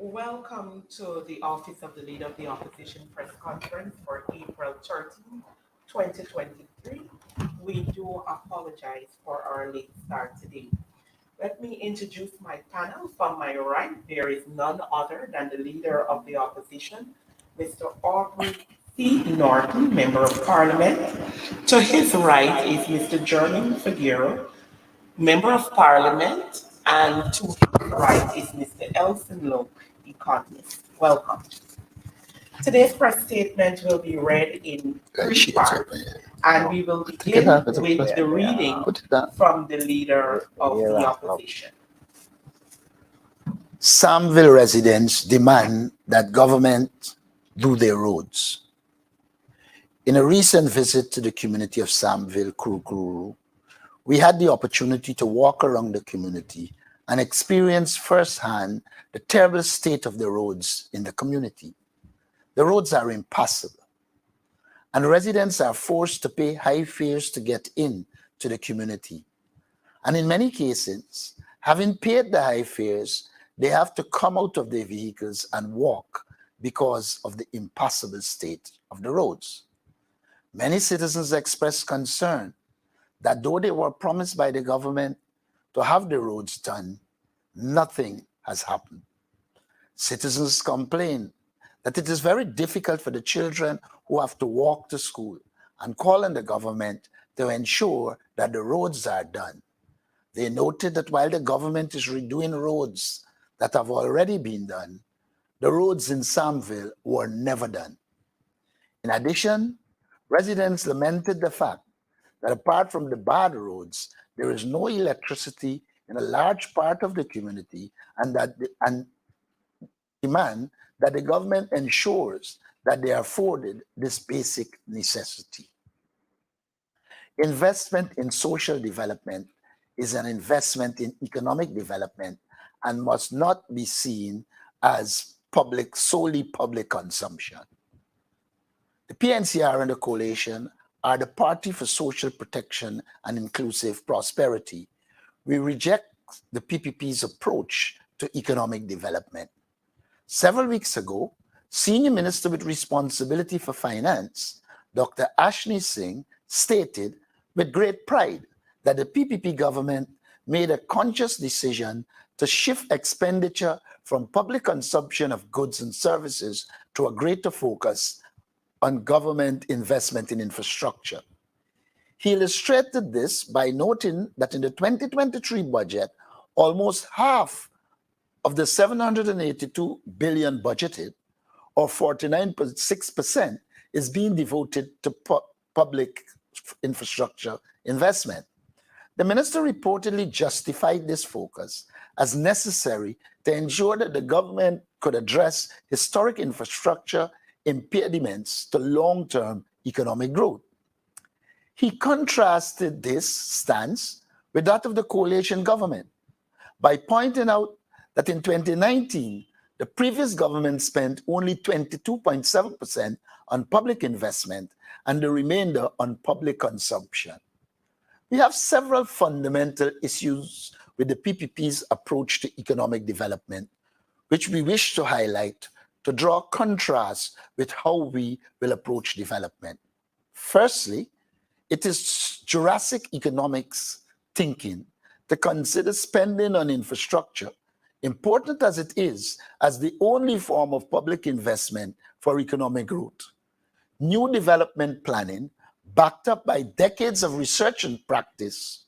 Welcome to the Office of the Leader of the Opposition press conference for April 13, 2023. We do apologize for our late start today. Let me introduce my panel. From my right, there is none other than the Leader of the Opposition, Mr. Aubrey C. Norton, Member of Parliament. To his right is Mr. Jeremy Figueroa, Member of Parliament, and to his right is Mr. Elson Lowe, economist. Welcome. Today's press statement will be read in three parts, and we will begin with the reading from the Leader of the Opposition. Samville residents demand that government do their roads. In a recent visit to the community of Samville, Kurukuru, we had the opportunity to walk around the community and experience firsthand the terrible state of the roads in the community. The roads are impassable, and residents are forced to pay high fares to get in to the community. And in many cases, having paid the high fares, they have to come out of their vehicles and walk because of the impassable state of the roads. Many citizens expressed concern that though they were promised by the government to have the roads done, nothing has happened. Citizens complain that it is very difficult for the children who have to walk to school and call on the government to ensure that the roads are done. They noted that while the government is redoing roads that have already been done, the roads in Samville were never done. In addition, residents lamented the fact that apart from the bad roads, there is no electricity in a large part of the community, and demand that the government ensures that they are afforded this basic necessity. Investment in social development is an investment in economic development and must not be seen as solely public consumption. The PNCR and the coalition are the Party for Social Protection and Inclusive Prosperity. We reject the PPP's approach to economic development. Several weeks ago, Senior Minister with Responsibility for Finance, Dr. Ashni Singh, stated with great pride that the PPP government made a conscious decision to shift expenditure from public consumption of goods and services to a greater focus on government investment in infrastructure. He illustrated this by noting that in the 2023 budget, almost half of the 782 billion budgeted, or 49.6%, is being devoted to public infrastructure investment. The minister reportedly justified this focus as necessary to ensure that the government could address historic infrastructure impediments to long-term economic growth. He contrasted this stance with that of the coalition government by pointing out that in 2019, the previous government spent only 22.7% on public investment and the remainder on public consumption. We have several fundamental issues with the PPP's approach to economic development, which we wish to highlight to draw contrast with how we will approach development. Firstly, it is Jurassic economics thinking to consider spending on infrastructure, important as it is, as the only form of public investment for economic growth. New development planning, backed up by decades of research and practice,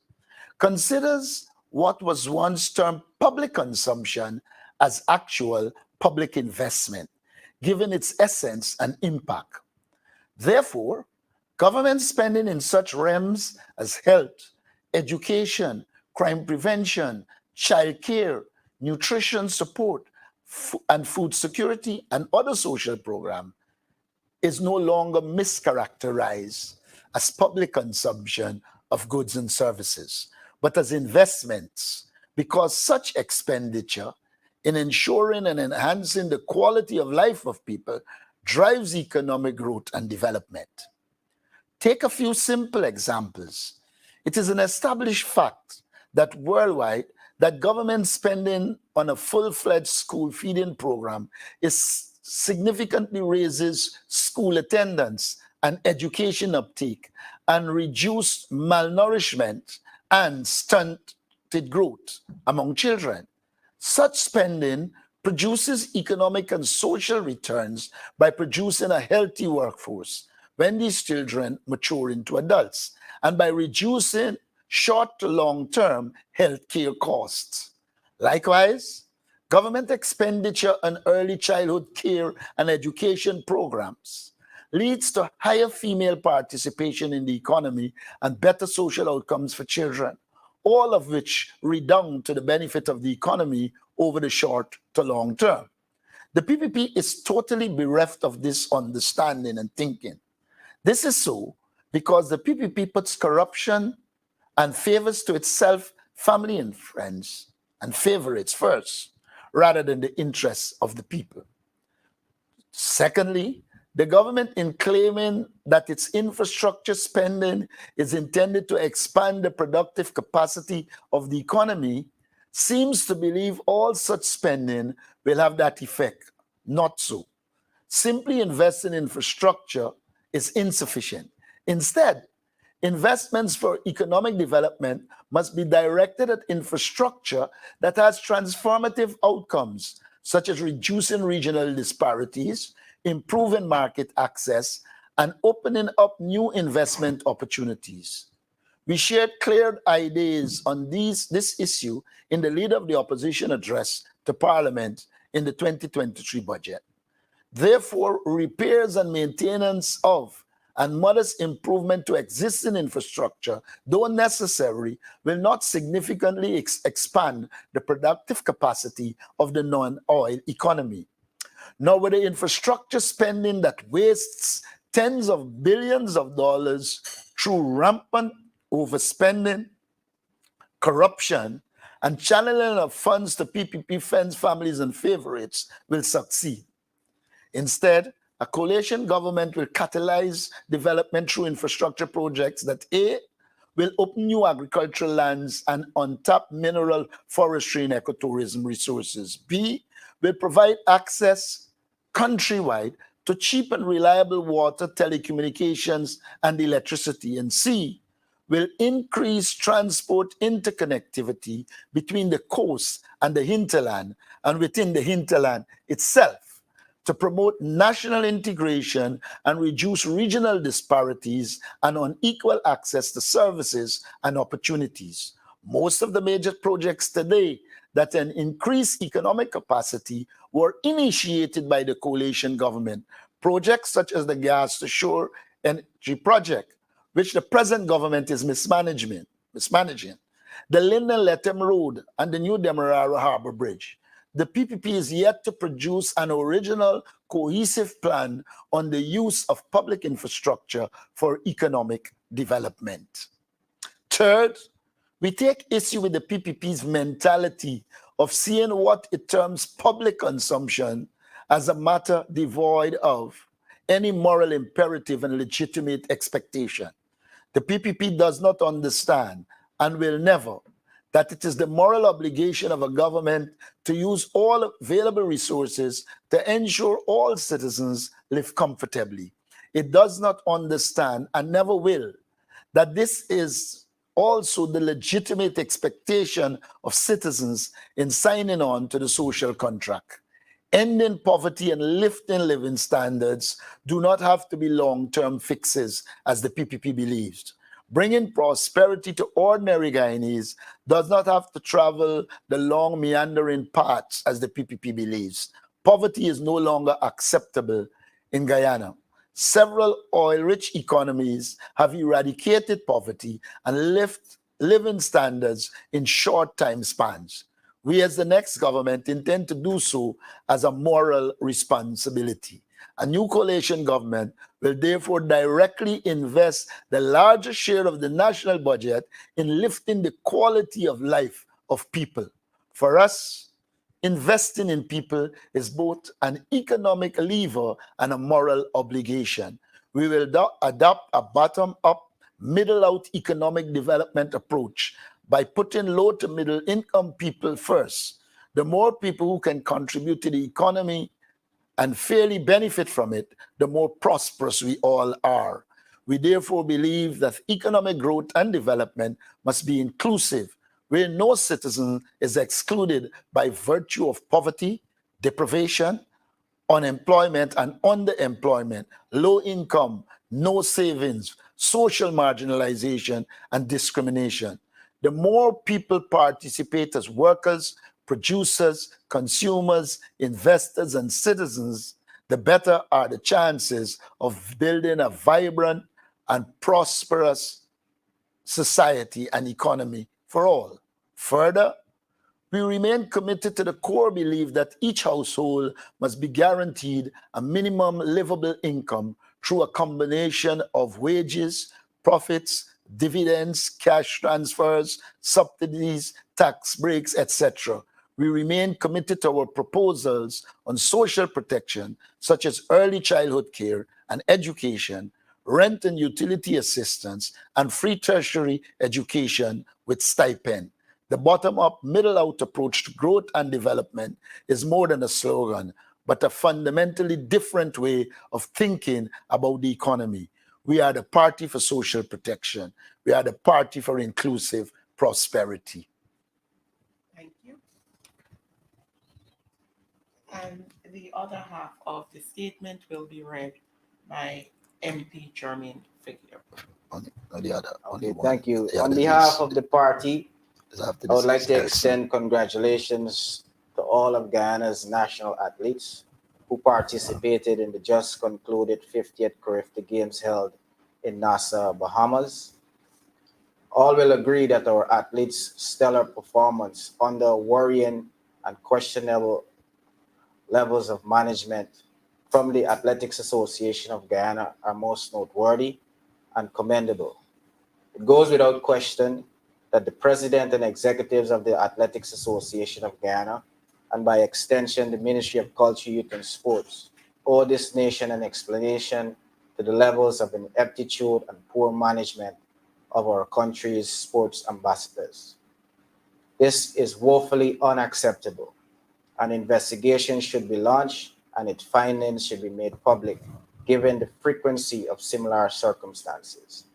considers what was once termed public consumption as actual public investment, given its essence and impact. Therefore, government spending in such realms as health, education, crime prevention, child care, nutrition support, and food security, and other social programs is no longer mischaracterized as public consumption of goods and services, but as investments, because such expenditure in ensuring and enhancing the quality of life of people drives economic growth and development. Take a few simple examples. It is an established fact that worldwide, that government spending on a full-fledged school feeding program is significantly raises school attendance and education uptake and reduce malnourishment and stunted growth among children. Such spending produces economic and social returns by producing a healthy workforce when these children mature into adults and by reducing short to long-term healthcare costs. Likewise, government expenditure on early childhood care and education programs leads to higher female participation in the economy and better social outcomes for children, all of which redound to the benefit of the economy over the short to long term. The PPP is totally bereft of this understanding and thinking. This is so because the PPP puts corruption and favors to itself family and friends and favorites first, rather than the interests of the people. Secondly, the government, in claiming that its infrastructure spending is intended to expand the productive capacity of the economy, seems to believe all such spending will have that effect. Not so. Simply investing in infrastructure is insufficient. Instead, investments for economic development must be directed at infrastructure that has transformative outcomes, such as reducing regional disparities, improving market access, and opening up new investment opportunities. We shared clear ideas on this issue in the Leader of the Opposition address to Parliament in the 2023 budget. Therefore, repairs and maintenance of and modest improvement to existing infrastructure, though necessary, will not significantly expand the productive capacity of the non-oil economy. Nor will the infrastructure spending that wastes tens of billions of dollars through rampant overspending, corruption, and channeling of funds to PPP friends, families, and favorites will succeed. Instead, a coalition government will catalyze development through infrastructure projects that A, will open new agricultural lands and untap mineral, forestry, and ecotourism resources. B, will provide access countrywide to cheap and reliable water, telecommunications, and electricity. And C, will increase transport interconnectivity between the coast and the hinterland and within the hinterland itself, to promote national integration and reduce regional disparities and unequal access to services and opportunities. Most of the major projects today that can increase economic capacity were initiated by the coalition government. Projects such as the Gas to Shore Energy Project, which the present government is mismanaging. The Linden Lethem Road and the New Demerara Harbor Bridge. The PPP is yet to produce an original, cohesive plan on the use of public infrastructure for economic development. Third, we take issue with the PPP's mentality of seeing what it terms public consumption as a matter devoid of any moral imperative and legitimate expectation. The PPP does not understand and will never that it is the moral obligation of a government to use all available resources to ensure all citizens live comfortably. It does not understand and never will that this is also the legitimate expectation of citizens in signing on to the social contract. Ending poverty and lifting living standards do not have to be long-term fixes, as the PPP believes. Bringing prosperity to ordinary Guyanese does not have to travel the long meandering paths, as the PPP believes. Poverty is no longer acceptable in Guyana. Several oil-rich economies have eradicated poverty and lift living standards in short time spans. We, as the next government, intend to do so as a moral responsibility. A new coalition government will therefore directly invest the largest share of the national budget in lifting the quality of life of people. For us, investing in people is both an economic lever and a moral obligation. We will adopt a bottom-up, middle-out economic development approach by putting low to middle income people first. The more people who can contribute to the economy and fairly benefit from it, the more prosperous we all are. We therefore believe that economic growth and development must be inclusive, where no citizen is excluded by virtue of poverty, deprivation, unemployment and underemployment, low income, no savings, social marginalization, and discrimination. The more people participate as workers, producers, consumers, investors, and citizens, the better are the chances of building a vibrant and prosperous society and economy for all. Further, we remain committed to the core belief that each household must be guaranteed a minimum livable income through a combination of wages, profits, dividends, cash transfers, subsidies, tax breaks, etc. We remain committed to our proposals on social protection, such as early childhood care and education, rent and utility assistance, and free tertiary education with stipend. The bottom-up, middle-out approach to growth and development is more than a slogan, but a fundamentally different way of thinking about the economy. We are the party for social protection. We are the party for inclusive prosperity. Thank you. And the other half of the statement will be read by MP Jermaine Figure. Okay, thank you. On behalf of the party, I would like to extend congratulations to all of Guyana's national athletes who participated in the just concluded 50th Carifta Games held in Nassau, Bahamas. All will agree that our athletes' stellar performance under worrying and questionable levels of management from the Athletics Association of Guyana are most noteworthy and commendable. It goes without question that the president and executives of the Athletics Association of Guyana, and by extension the Ministry of Culture, Youth and Sports, owe this nation an explanation to the levels of ineptitude and poor management of our country's sports ambassadors. This is woefully unacceptable. An investigation should be launched and its findings should be made public, given the frequency of similar circumstances.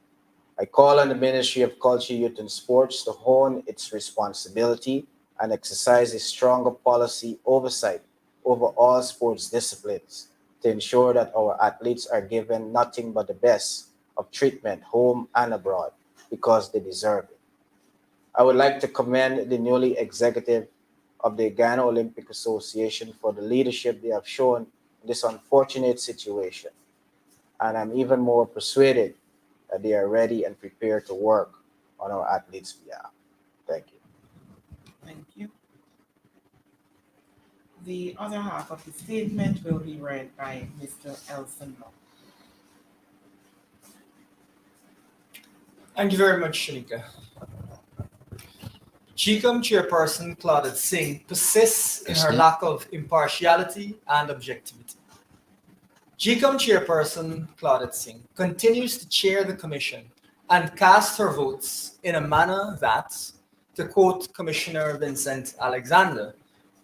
I call on the Ministry of Culture, Youth and Sports to hone its responsibility and exercise a stronger policy oversight over all sports disciplines to ensure that our athletes are given nothing but the best of treatment home and abroad because they deserve it. I would like to commend the newly executive of the Guyana Olympic Association for the leadership they have shown in this unfortunate situation. And I'm even more persuaded that they are ready and prepared to work on our athletes' behalf. Thank you. Thank you. The other half of the statement will be read by Mr. Elson Law. Thank you very much, Shanika. GCOM chairperson Claudette Singh persists in her lack of impartiality and objectivity. GCOM chairperson Claudette Singh continues to chair the commission and cast her votes in a manner that, to quote Commissioner Vincent Alexander,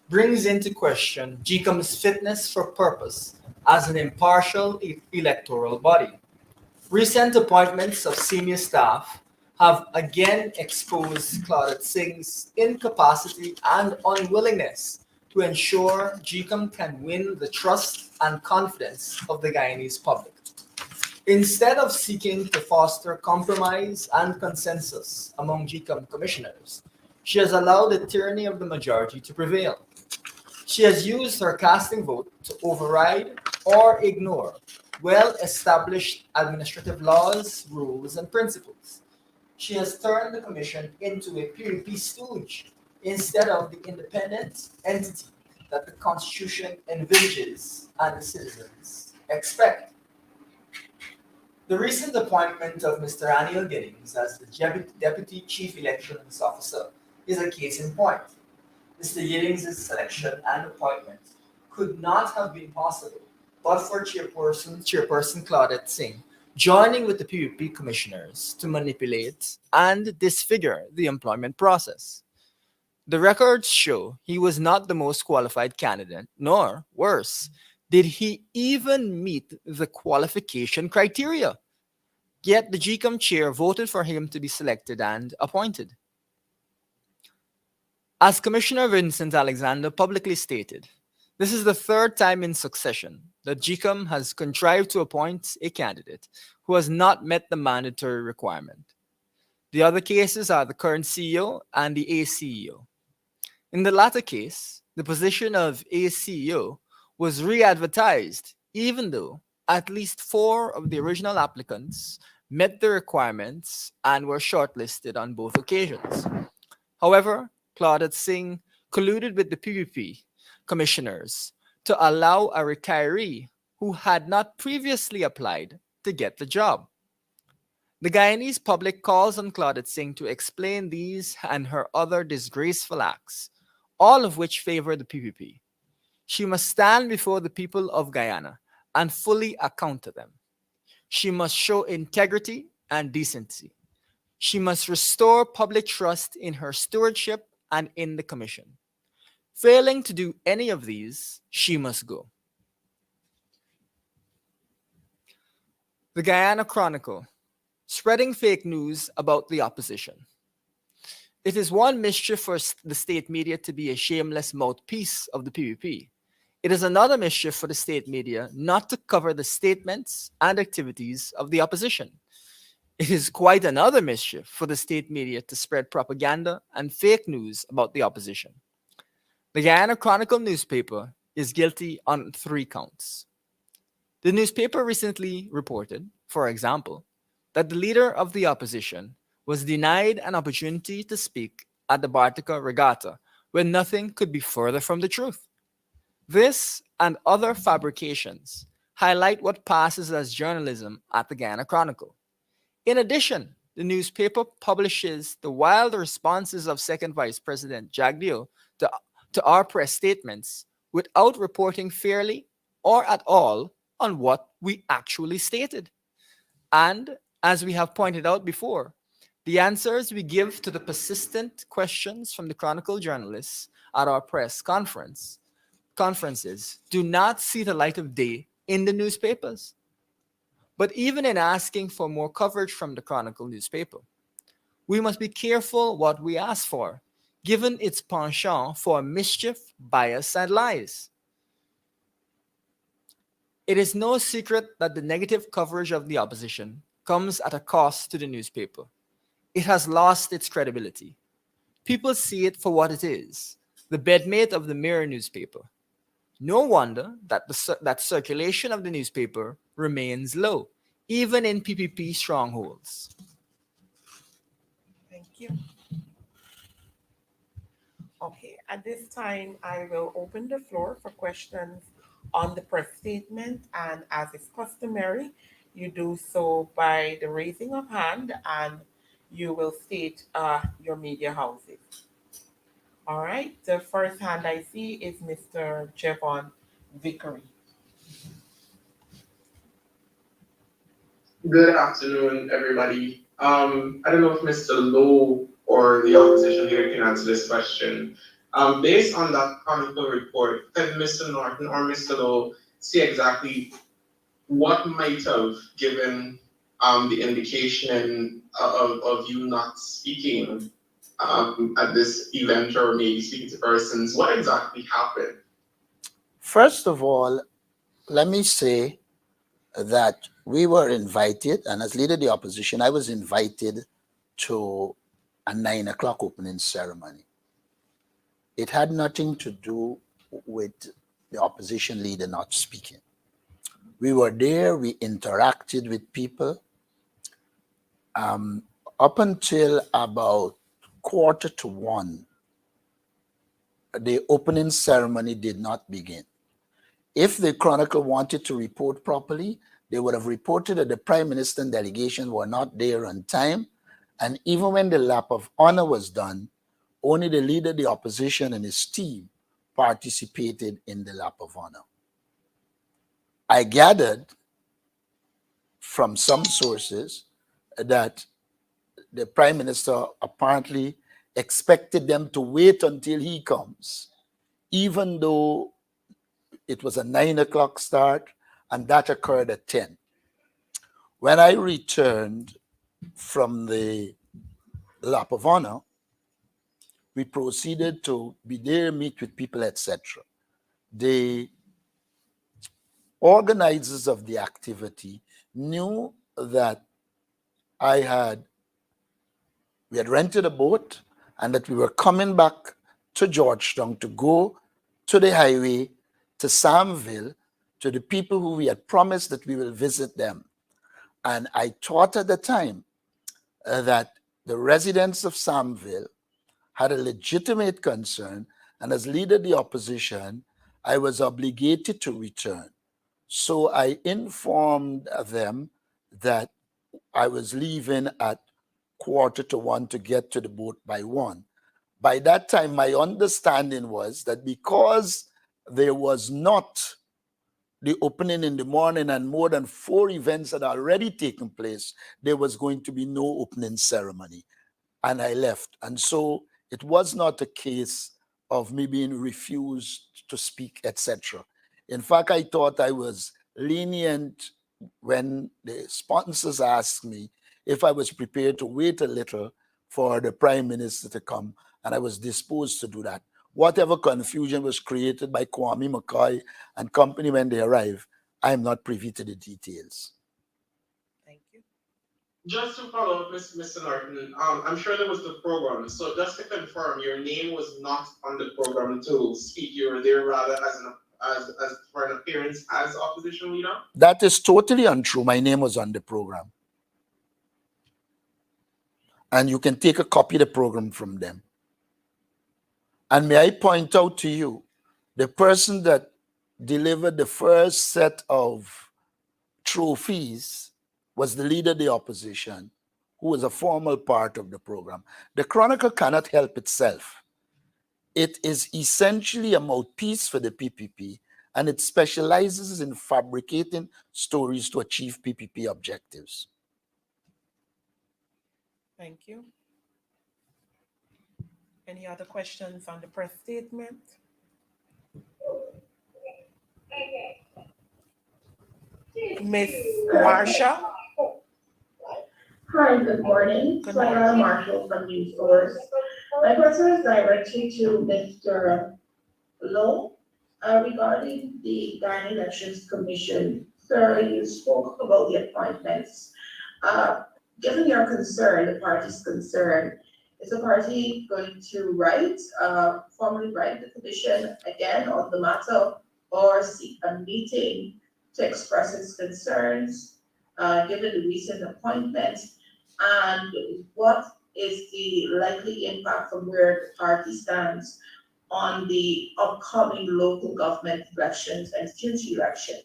brings into question GCOM's fitness for purpose as an impartial electoral body. Recent appointments of senior staff have again exposed Claudette Singh's incapacity and unwillingness to ensure GCOM can win the trust and confidence of the Guyanese public. Instead of seeking to foster compromise and consensus among GCOM commissioners, she has allowed the tyranny of the majority to prevail. She has used her casting vote to override or ignore well-established administrative laws, rules, and principles. She has turned the commission into a PUP stooge instead of the independent entity that the Constitution envisages and the citizens expect. The recent appointment of Mr. Aniel Giddings as the Deputy Chief Elections Officer is a case in point. Mr. Giddings' selection and appointment could not have been possible but for Chairperson Claudette Singh, joining with the PUP commissioners to manipulate and disfigure the employment process. The records show he was not the most qualified candidate, nor, worse, did he even meet the qualification criteria. Yet the GCOM chair voted for him to be selected and appointed. As Commissioner Vincent Alexander publicly stated, this is the third time in succession that GCOM has contrived to appoint a candidate who has not met the mandatory requirement. The other cases are the current CEO and the ACEO. In the latter case, the position of ACEO was re-advertised even though at least 4 of the original applicants met the requirements and were shortlisted on both occasions. However, Claudette Singh colluded with the PUP commissioners to allow a retiree who had not previously applied to get the job. The Guyanese public calls on Claudette Singh to explain these and her other disgraceful acts, all of which favor the PPP. She must stand before the people of Guyana and fully account to them. She must show integrity and decency. She must restore public trust in her stewardship and in the commission. Failing to do any of these, she must go. The Guyana Chronicle, spreading fake news about the opposition. It is one mischief for the state media to be a shameless mouthpiece of the PPP. It is another mischief for the state media not to cover the statements and activities of the opposition. It is quite another mischief for the state media to spread propaganda and fake news about the opposition. The Guyana Chronicle newspaper is guilty on 3 counts. The newspaper recently reported, for example, that the leader of the opposition was denied an opportunity to speak at the Bartica Regatta when nothing could be further from the truth. This and other fabrications highlight what passes as journalism at the Guyana Chronicle. In addition, the newspaper publishes the wild responses of Second Vice President Jagdeo to our press statements without reporting fairly or at all on what we actually stated. And as we have pointed out before, the answers we give to the persistent questions from the Chronicle journalists at our press conferences do not see the light of day in the newspapers. But even in asking for more coverage from the Chronicle newspaper, we must be careful what we ask for, given its penchant for mischief, bias, and lies. It is no secret that the negative coverage of the opposition comes at a cost to the newspaper. It has lost its credibility. People see it for what it is, the bedmate of the Mirror newspaper. No wonder that that circulation of the newspaper remains low, even in PPP strongholds. Thank you. Okay, at this time, I will open the floor for questions on the press statement, and as is customary, you do so by the raising of hand, and you will state your media houses. All right, the first hand I see is Mr. Jevon Vickery. Good afternoon, everybody. I don't know if Mr. Lowe or the opposition leader can answer this question. Based on that Chronicle report, can Mr. Norton or Mr. Lowe see exactly what might have given the indication of you not speaking at this event or maybe speaking to persons? What exactly happened? First of all, let me say that we were invited, and as leader of the opposition, I was invited to a 9 o'clock opening ceremony. It had nothing to do with the opposition leader not speaking. We were there, we interacted with people. Up until about 1:45, the opening ceremony did not begin. If the Chronicle wanted to report properly, they would have reported that the Prime Minister and delegation were not there on time. And even when the lap of honor was done, only the leader of the opposition and his team participated in the lap of honor. I gathered from some sources that the Prime Minister apparently expected them to wait until he comes, even though it was a 9 o'clock start, and that occurred at 10. When I returned from the lap of honor, we proceeded to be there, meet with people, etc. The organizers of the activity knew that we had rented a boat and that we were coming back to Georgetown to go to the highway to Samville, to the people who we had promised that we will visit them. And I thought at the time that the residents of Samville had a legitimate concern, and as leader of the opposition, I was obligated to return. So I informed them that I was leaving at 1:45 to get to the boat by 1. By that time, my understanding was that because there was not the opening in the morning and more than 4 events had already taken place, there was going to be no opening ceremony. And I left. And so it was not a case of me being refused to speak, etc. In fact, I thought I was lenient when the sponsors asked me if I was prepared to wait a little for the Prime Minister to come, and I was disposed to do that. Whatever confusion was created by Kwame McCoy and company when they arrived, I am not privy to the details. Thank you. Just to follow up, Mr. Norton, I'm sure there was the program. So just to confirm, your name was not on the program to speak. You were there rather as for an appearance as opposition leader? That is totally untrue. My name was on the program. And you can take a copy of the program from them. And may I point out to you, the person that delivered the first set of trophies was the leader of the opposition, who was a formal part of the program. The Chronicle cannot help itself. It is essentially a mouthpiece for the PPP, and it specializes in fabricating stories to achieve PPP objectives. Thank you. Any other questions on the press statement? Miss Marsha? Hi, good morning. Good Sarah Marshall from News Source. My question is directed to Mr. Lowe regarding the Ghana Elections Commission. Sir, you spoke about the appointments. Given your concern, the party's concern, is the party going to formally write the commission again on the matter, or seek a meeting to express its concerns, given the recent appointment? And what is the likely impact from where the party stands on the upcoming local government elections and future elections?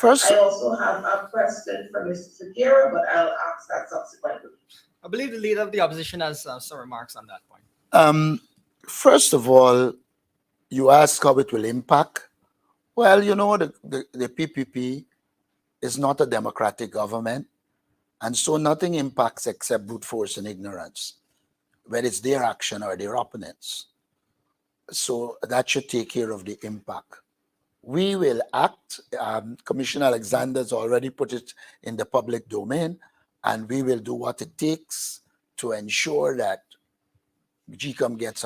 I also have a question for Mr. Segura, but I'll ask that subsequently. I believe the leader of the opposition has some remarks on that point. First of all, you ask how it will impact. Well, you know, the PPP is not a democratic government, and so nothing impacts except brute force and ignorance, whether it's their action or their opponents. So that should take care of the impact. We will act. Commissioner Alexander has already put it in the public domain, and we will do what it takes to ensure that GCOM gets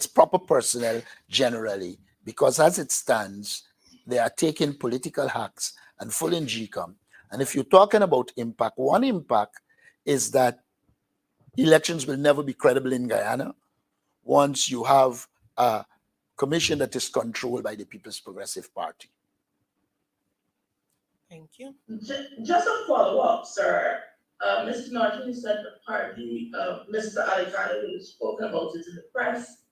proper personnel generally, because as it stands, they are taking political hacks and fooling GCOM. And if you're talking about impact, one impact is that elections will never be credible in Guyana once you have a commission that is controlled by the People's Progressive Party. Thank you. Just a follow-up, sir. Mr. Norton said the party, Mr. Alexander would have spoken about it in the press.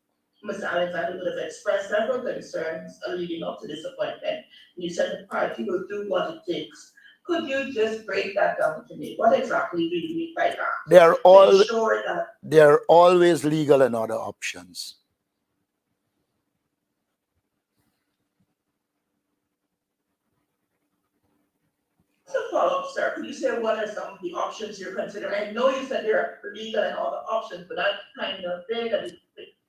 Mr. Alexander would have expressed several concerns leading up to this appointment. You said the party will do what it takes. Could you just break that down to me? What exactly do you mean by that? There are always legal and other options. To follow up, sir, can you say what are some of the options you're considering? I know you said they're legal and all the options, but that's kind of vague.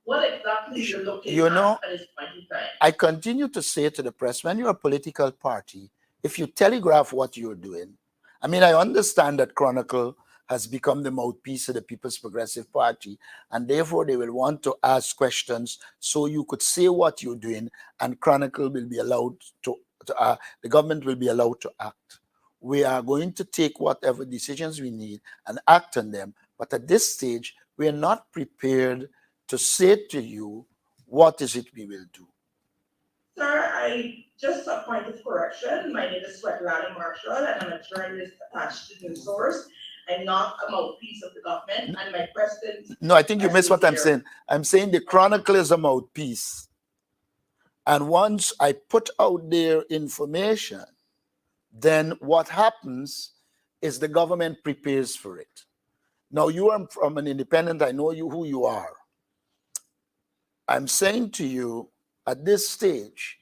What exactly you're looking You know, at this point in time? I continue to say to the press, when you're a political party, if you telegraph what you're doing, I mean, I understand that Chronicle has become the mouthpiece of the People's Progressive Party, and therefore they will want to ask questions so you could say what you're doing, and Chronicle will be allowed the government will be allowed to act. We are going to take whatever decisions we need and act on them, but at this stage, we are not prepared to say to you what is it we will do. Sir, I just a point of correction. My name is Svetlana Marshall, and I'm a journalist attached to News Source. I'm not a mouthpiece of the government, and my president. No, I think you missed what I'm saying. I'm saying the Chronicle is a mouthpiece. And once I put out their information, then what happens is the government prepares for it. Now, you are from an independent, I know you who you are. I'm saying to you, at this stage,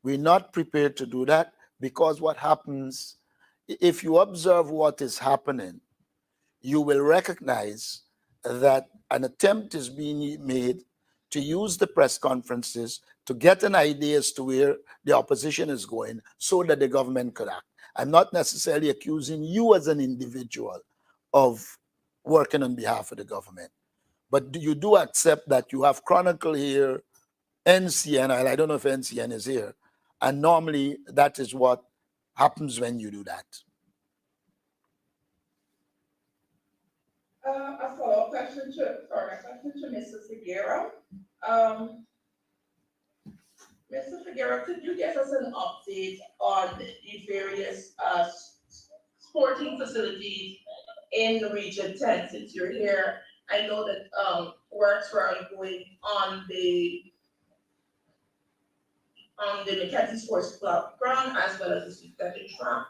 we're not prepared to do that, because what happens, if you observe what is happening, you will recognize that an attempt is being made to use the press conferences to get an idea as to where the opposition is going so that the government could act. I'm not necessarily accusing you as an individual of working on behalf of the government, but you do accept that you have Chronicle here, NCN, I don't know if NCN is here, and normally that is what happens when you do that. A follow-up question to Mr. Figueroa. Mr. Figueroa, could you give us an update on the various sporting facilities in the Region 10 since you're here? I know that works were ongoing on the Mackenzie Sports Club ground as well as the synthetic track.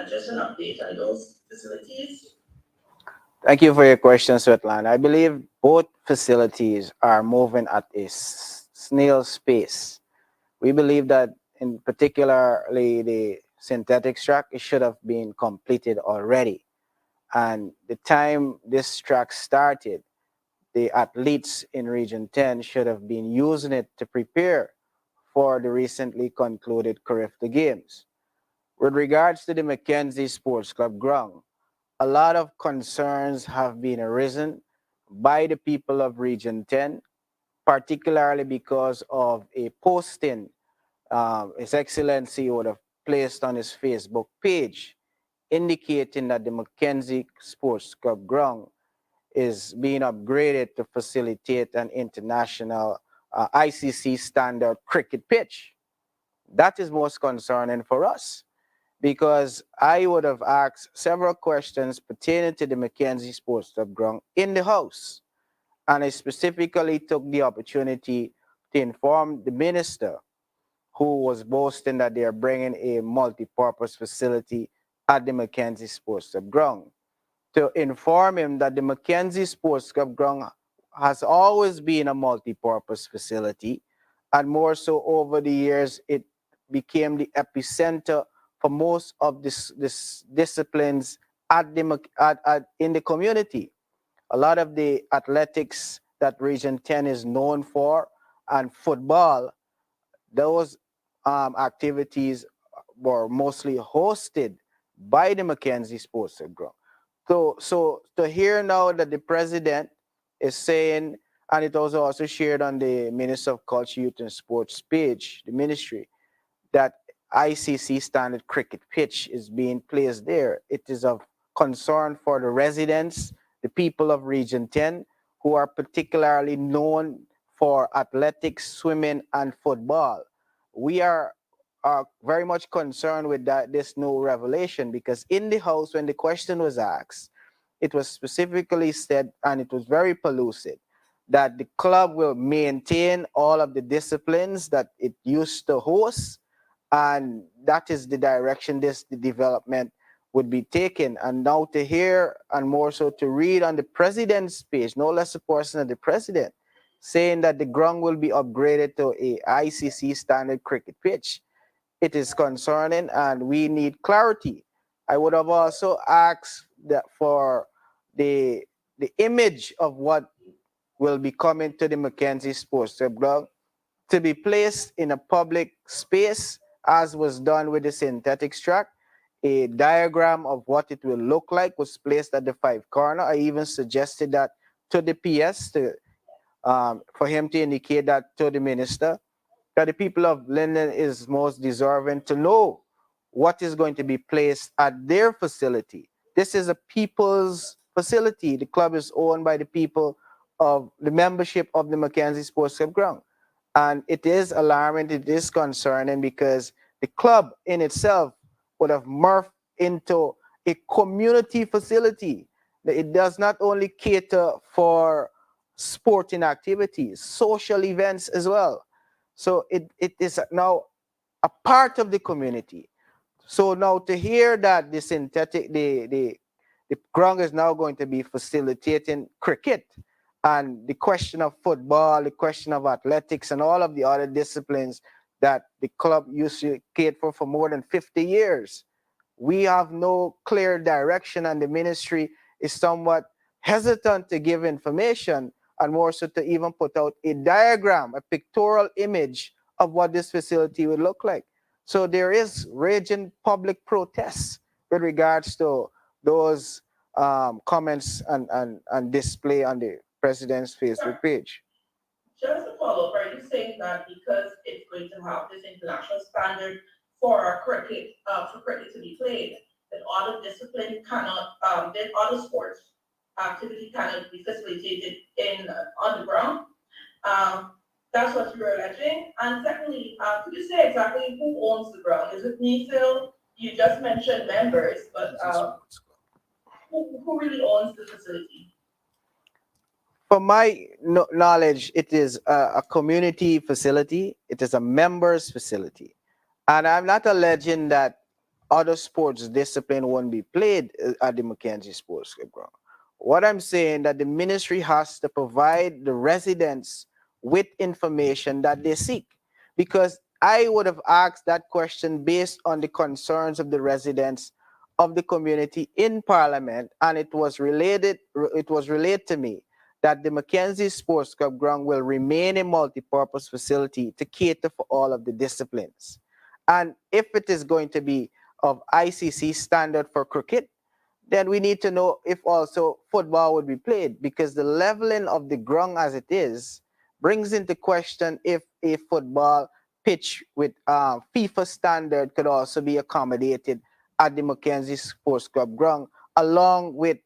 Just an update on those facilities. Thank you for your question, Svetlana. I believe both facilities are moving at a snail's pace. We believe that in particularly the synthetic track, it should have been completed already. And the time this track started, the athletes in Region 10 should have been using it to prepare for the recently concluded Carifta Games. With regards to the Mackenzie Sports Club ground, a lot of concerns have been arisen by the people of Region 10, particularly because of a posting His Excellency would have placed on his Facebook page, indicating that the Mackenzie Sports Club ground is being upgraded to facilitate an international ICC standard cricket pitch. That is most concerning for us, because I would have asked several questions pertaining to the Mackenzie Sports Club ground in the House. And I specifically took the opportunity to inform the minister, who was boasting that they are bringing a multi-purpose facility at the Mackenzie Sports Club ground, to inform him that the Mackenzie Sports Club ground has always been a multi-purpose facility, and more so over the years, it became the epicenter for most of this disciplines in the community. A lot of the athletics that Region 10 is known for, and football, those activities were mostly hosted by the Mackenzie Sports Club ground. So to hear now that the president is saying, and it was also shared on the Minister of Culture, Youth and Sports page, the ministry, that ICC standard cricket pitch is being placed there. It is of concern for the residents, the people of Region 10, who are particularly known for athletics, swimming, and football. We are very much concerned with this new revelation, because in the House, when the question was asked, it was specifically said, and it was very pellucid, that the club will maintain all of the disciplines that it used to host, and that is the direction the development would be taken. And now to hear, and more so to read on the president's page, no less a person than the president, saying that the ground will be upgraded to a ICC standard cricket pitch, it is concerning, and we need clarity I would have also asked that for the image of what will be coming to the Mackenzie Sports Club to be placed in a public space, as was done with the synthetic track. A diagram of what it will look like was placed at the 5 corner. I even suggested that to the PS for him to indicate that to the minister, that the people of Linden is most deserving to know what is going to be placed at their facility. This is a people's facility. The club is owned by the people of the membership of the Mackenzie Sports Club ground. And it is alarming, it is concerning, because the club in itself would have morphed into a community facility. It does not only cater for sporting activities, social events as well. So it is now a part of the community. So now to hear that the synthetic, the ground is now going to be facilitating cricket, and the question of football, the question of athletics, and all of the other disciplines that the club used to cater for more than 50 years. We have no clear direction, and the ministry is somewhat hesitant to give information, and more so to even put out a diagram, a pictorial image of what this facility would look like. So there is raging public protests with regards to those comments and display on the president's Facebook page. Just to follow up, are you saying that because it's going to have this international standard for cricket to be played, that other discipline cannot, that other sports activity cannot be facilitated in on the ground? That's what you're alleging. And secondly, could you say exactly who owns the ground? Is it NESIL? You just mentioned members, but who really owns the facility? From my knowledge, it is a community facility. It is a members facility. And I'm not alleging that other sports discipline won't be played at the Mackenzie Sports Club ground. What I'm saying that the ministry has to provide the residents with information that they seek. Because I would have asked that question based on the concerns of the residents of the community in Parliament, and it was relayed to me that the Mackenzie Sports Club ground will remain a multi-purpose facility to cater for all of the disciplines. And if it is going to be of ICC standard for cricket, then we need to know if also football would be played, because the leveling of the ground as it is brings into question if a football pitch with FIFA standard could also be accommodated at the Mackenzie Sports Club ground, along with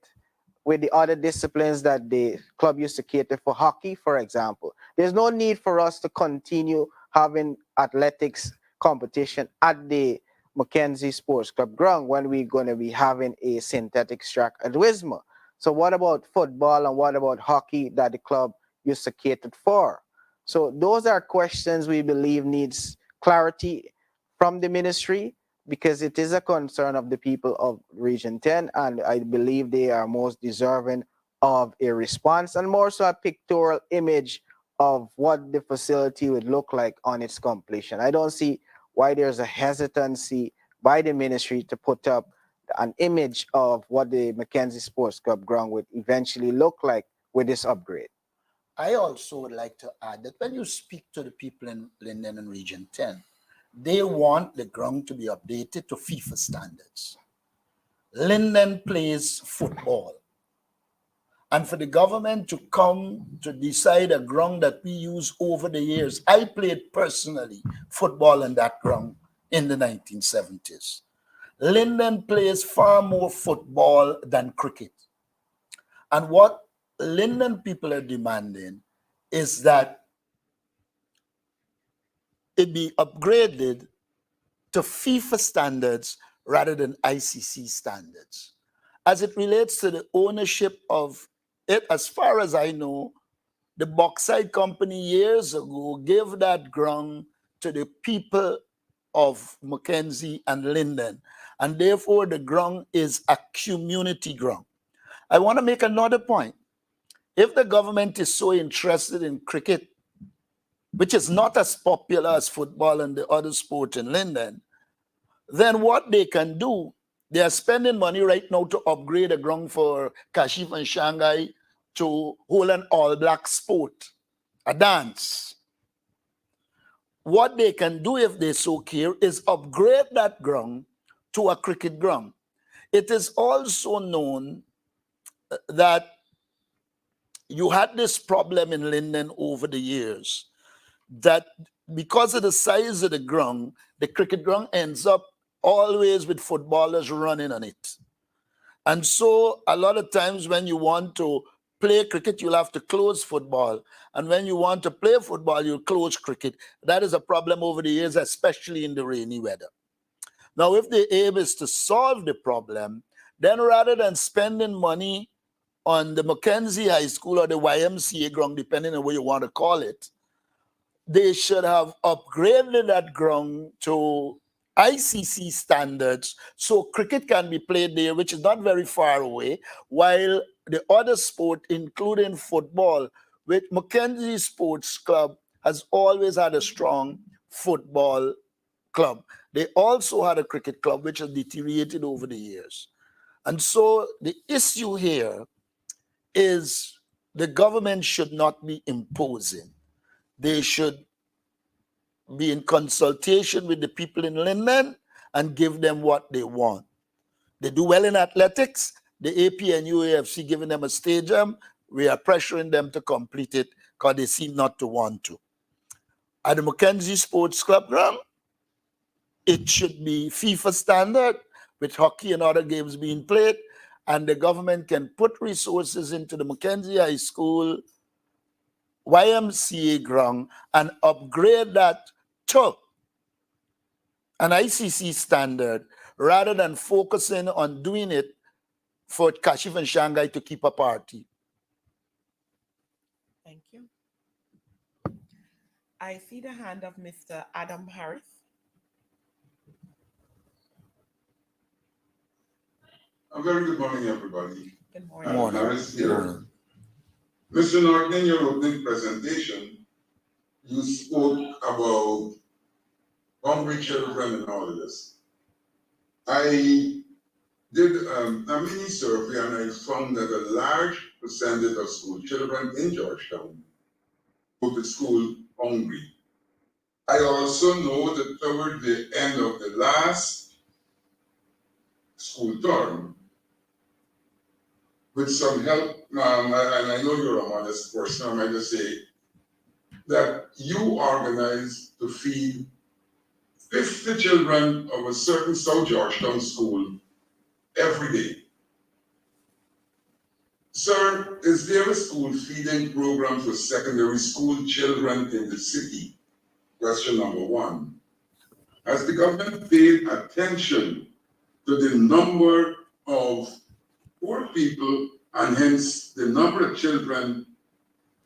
the other disciplines that the club used to cater for, hockey, for example. There's no need for us to continue having athletics competition at the Mackenzie Sports Club ground when we're going to be having a synthetic track at Wisma. So what about football and what about hockey that the club used to cater for? So those are questions we believe needs clarity from the ministry, because it is a concern of the people of Region 10, and I believe they are most deserving of a response, and more so a pictorial image of what the facility would look like on its completion. I don't see why there's a hesitancy by the ministry to put up an image of what the Mackenzie Sports Club ground would eventually look like with this upgrade. I also would like to add that when you speak to the people in Linden and Region 10, they want the ground to be updated to FIFA standards. Linden plays football. And for the government to come to decide a ground that we use over the years, I played personally football on that ground in the 1970s. Linden plays far more football than cricket. And what Linden people are demanding is that it be upgraded to FIFA standards rather than ICC standards. As it relates to the ownership of it, as far as I know, the Bauxite Company years ago gave that ground to the people of Mackenzie and Linden, and therefore the ground is a community ground. I want to make another point. If the government is so interested in cricket, which is not as popular as football and the other sport in Linden, then what they can do They are spending money right now to upgrade a ground for Kashif and Shanghai to hold an all-black sport, a dance. What they can do if they so care is upgrade that ground to a cricket ground. It is also known that you had this problem in Linden over the years, that because of the size of the ground, the cricket ground ends up always with footballers running on it. And so a lot of times when you want to play cricket, you'll have to close football. And when you want to play football, you'll close cricket. That is a problem over the years, especially in the rainy weather. Now, if the aim is to solve the problem, then rather than spending money on the Mackenzie High School or the YMCA ground, depending on what you want to call it, they should have upgraded that ground to ICC standards so cricket can be played there, which is not very far away, while the other sport, including football, with Mackenzie Sports Club, has always had a strong football club. They also had a cricket club, which has deteriorated over the years. And so the issue here is the government should not be imposing. They should be in consultation with the people in Linden and give them what they want. They do well in athletics. The AP and UAFC giving them a stadium. We are pressuring them to complete it because they seem not to want to. At the Mackenzie Sports Club ground, it should be FIFA standard with hockey and other games being played, and the government can put resources into the Mackenzie High School YMCA ground and upgrade that to an ICC standard rather than focusing on doing it for Kashif and Shanghai to keep a party. Thank you. I see the hand of Mr. Adam Harris. A very good morning, everybody. Good morning. Morning. Harris here. Mr. Norton, in your opening presentation, you spoke about hungry children and all of this. I did a mini survey and I found that a large percentage of school children in Georgetown go to school hungry. I also know that toward the end of the last school term, with some help, and I know you're a modest person, I might just say that you organized to feed 50 children of a certain South Georgetown school every day. Sir, is there a school feeding program for secondary school children in the city? Question number one. Has the government paid attention to the number of poor people and hence the number of children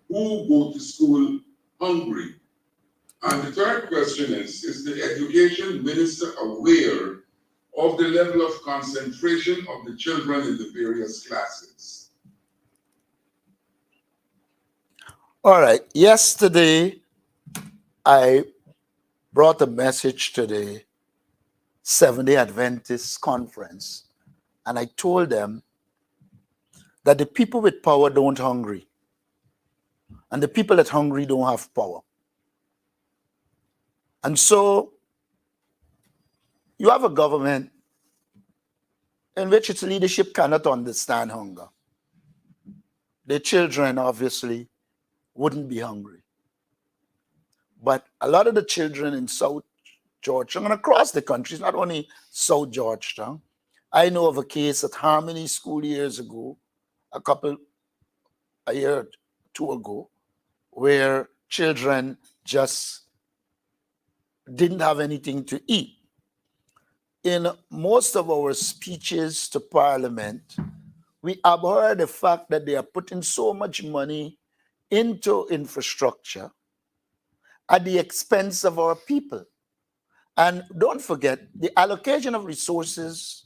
who go to school hungry? And the third question is the education minister aware of the level of concentration of the children in the various classes? All right. Yesterday, I brought a message to the Seventh-day Adventist conference, and I told them that the people with power don't hungry, and the people that hungry don't have power. And so you have a government in which its leadership cannot understand hunger. The children obviously wouldn't be hungry. But a lot of the children in South Georgetown and across the country, not only South Georgetown, I know of a case at Harmony School years ago, a year or two ago, where children just didn't have anything to eat. In most of our speeches to Parliament, we abhor the fact that they are putting so much money into infrastructure at the expense of our people. And don't forget, the allocation of resources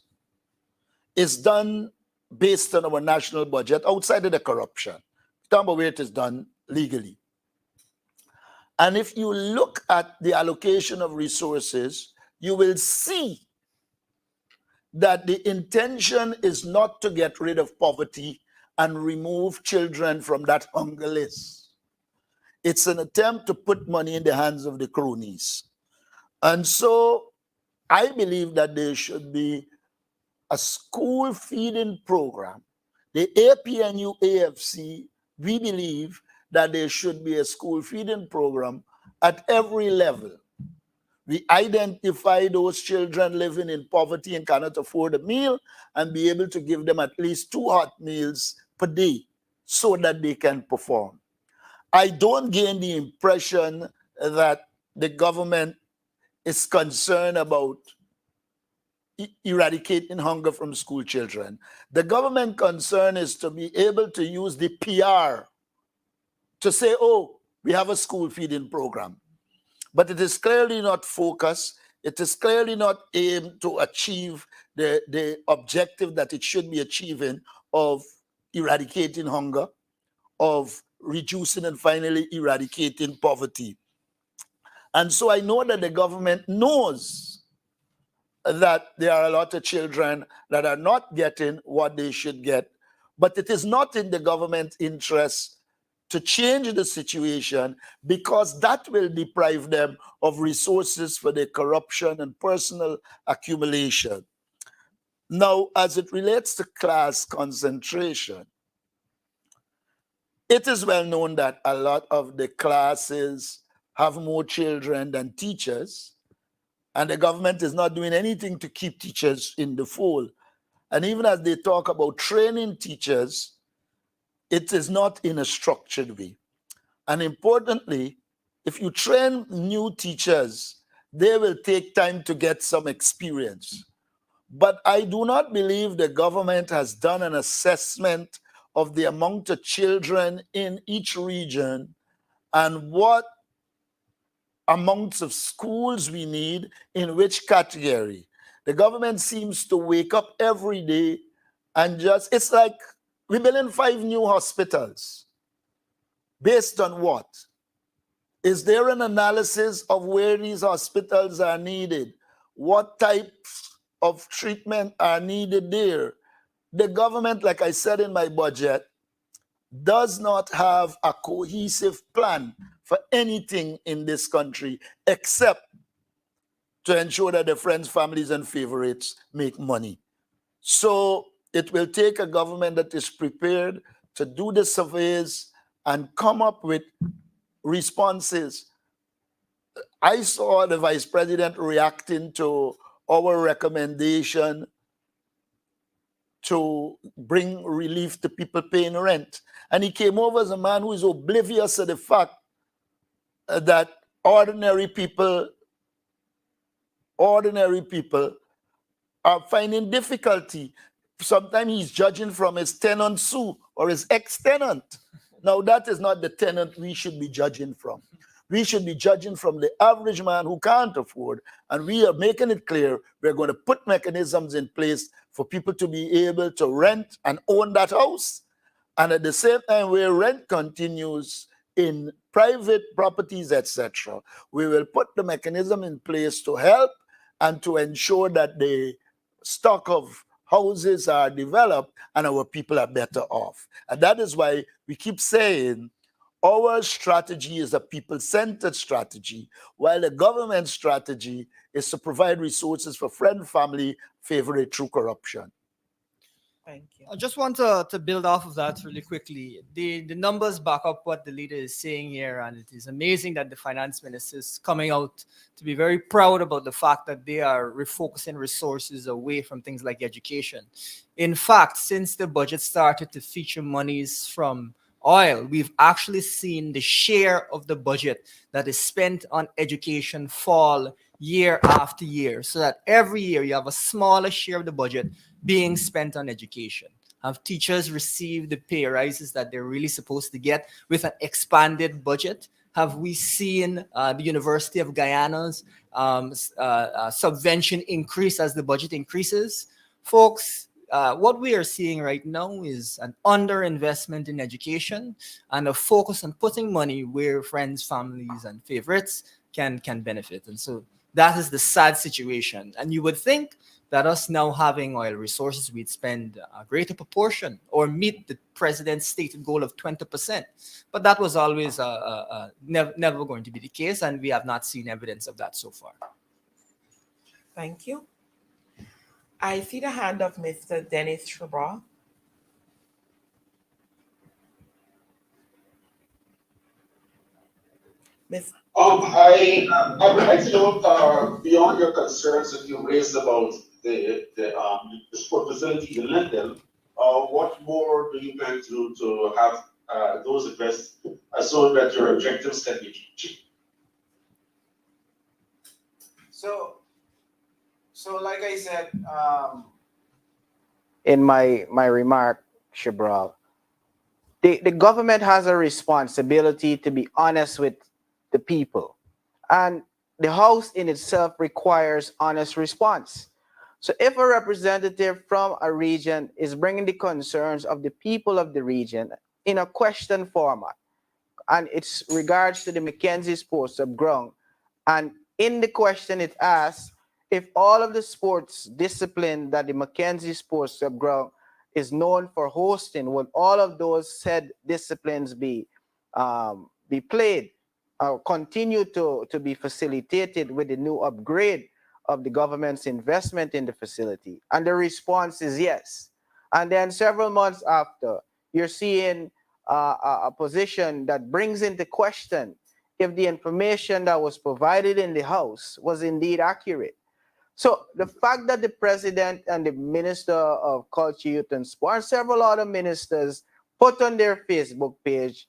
is done based on our national budget outside of the corruption. Talk about where it is done legally. And if you look at the allocation of resources, you will see that the intention is not to get rid of poverty and remove children from that hunger list. It's an attempt to put money in the hands of the cronies. And so I believe that there should be a school feeding program. The APNU AFC, we believe that there should be a school feeding program at every level. We identify those children living in poverty and cannot afford a meal and be able to give them at least 2 hot meals per day so that they can perform. I don't gain the impression that the government is concerned about eradicating hunger from school children. The government concern is to be able to use the PR to say, oh, we have a school feeding program. But it is clearly not focused. It is clearly not aimed to achieve the objective that it should be achieving of eradicating hunger, of reducing and finally eradicating poverty. And so I know that the government knows that there are a lot of children that are not getting what they should get, but it is not in the government's interest to change the situation, because that will deprive them of resources for their corruption and personal accumulation. Now, as it relates to class concentration, it is well known that a lot of the classes have more children than teachers, and the government is not doing anything to keep teachers in the fold. And even as they talk about training teachers, it is not in a structured way. And importantly, if you train new teachers, they will take time to get some experience. But I do not believe the government has done an assessment of the amount of children in each region and what amounts of schools we need in which category. The government seems to wake up every day and just, it's like we're building 5 new hospitals. Based on what? Is there an analysis of where these hospitals are needed? What types of treatment are needed there? The government, like I said in my budget, does not have a cohesive plan for anything in this country except to ensure that the friends, families, and favorites make money. So it will take a government that is prepared to do the surveys and come up with responses. I saw the vice president reacting to our recommendation to bring relief to people paying rent. And he came over as a man who is oblivious of the fact that ordinary people are finding difficulty. Sometimes he's judging from his tenant sue or his ex-tenant. Now, that is not the tenant we should be judging from. We should be judging from the average man who can't afford. And we are making it clear we're going to put mechanisms in place for people to be able to rent and own that house. And at the same time, where rent continues in private properties, etc., we will put the mechanism in place to help and to ensure that the stock of houses are developed and our people are better off. And that is why we keep saying our strategy is a people-centered strategy, while the government strategy is to provide resources for friend, family, favorite through corruption. Thank you. I just want to build off of that really quickly. The numbers back up what the leader is saying here, and it is amazing that the finance minister is coming out to be very proud about the fact that they are refocusing resources away from things like education. In fact, since the budget started to feature monies from oil, we've actually seen the share of the budget that is spent on education fall year after year, so that every year you have a smaller share of the budget being spent on education. Have teachers received the pay rises that they're really supposed to get with an expanded budget? Have we seen the University of Guyana's subvention increase as the budget increases? Folks, what we are seeing right now is an underinvestment in education and a focus on putting money where friends, families, and favorites can benefit. And so that is the sad situation. And you would think that us now having oil resources, we'd spend a greater proportion or meet the president's stated goal of 20%. But that was always never going to be the case, and we have not seen evidence of that so far. Thank you. I see the hand of Mr. Dennis Shabra. I would like to know, beyond your concerns that you raised about the sport facility in Linden, what more do you plan to do to have those addressed so that your objectives can be achieved? So like I said in my remark, Shabral, the government has a responsibility to be honest with the people. And the House in itself requires honest response. So if a representative from a region is bringing the concerns of the people of the region in a question format, and it's regards to the Mackenzie Sports Subground, and in the question it asks if all of the sports discipline that the Mackenzie Sports Subground is known for hosting, would all of those said disciplines be played or continue to be facilitated with the new upgrade of the government's investment in the facility? And the response is yes. And then several months after, you're seeing a position that brings into question if the information that was provided in the House was indeed accurate. So the fact that the president and the Minister of Culture, Youth and Sport and several other ministers put on their Facebook page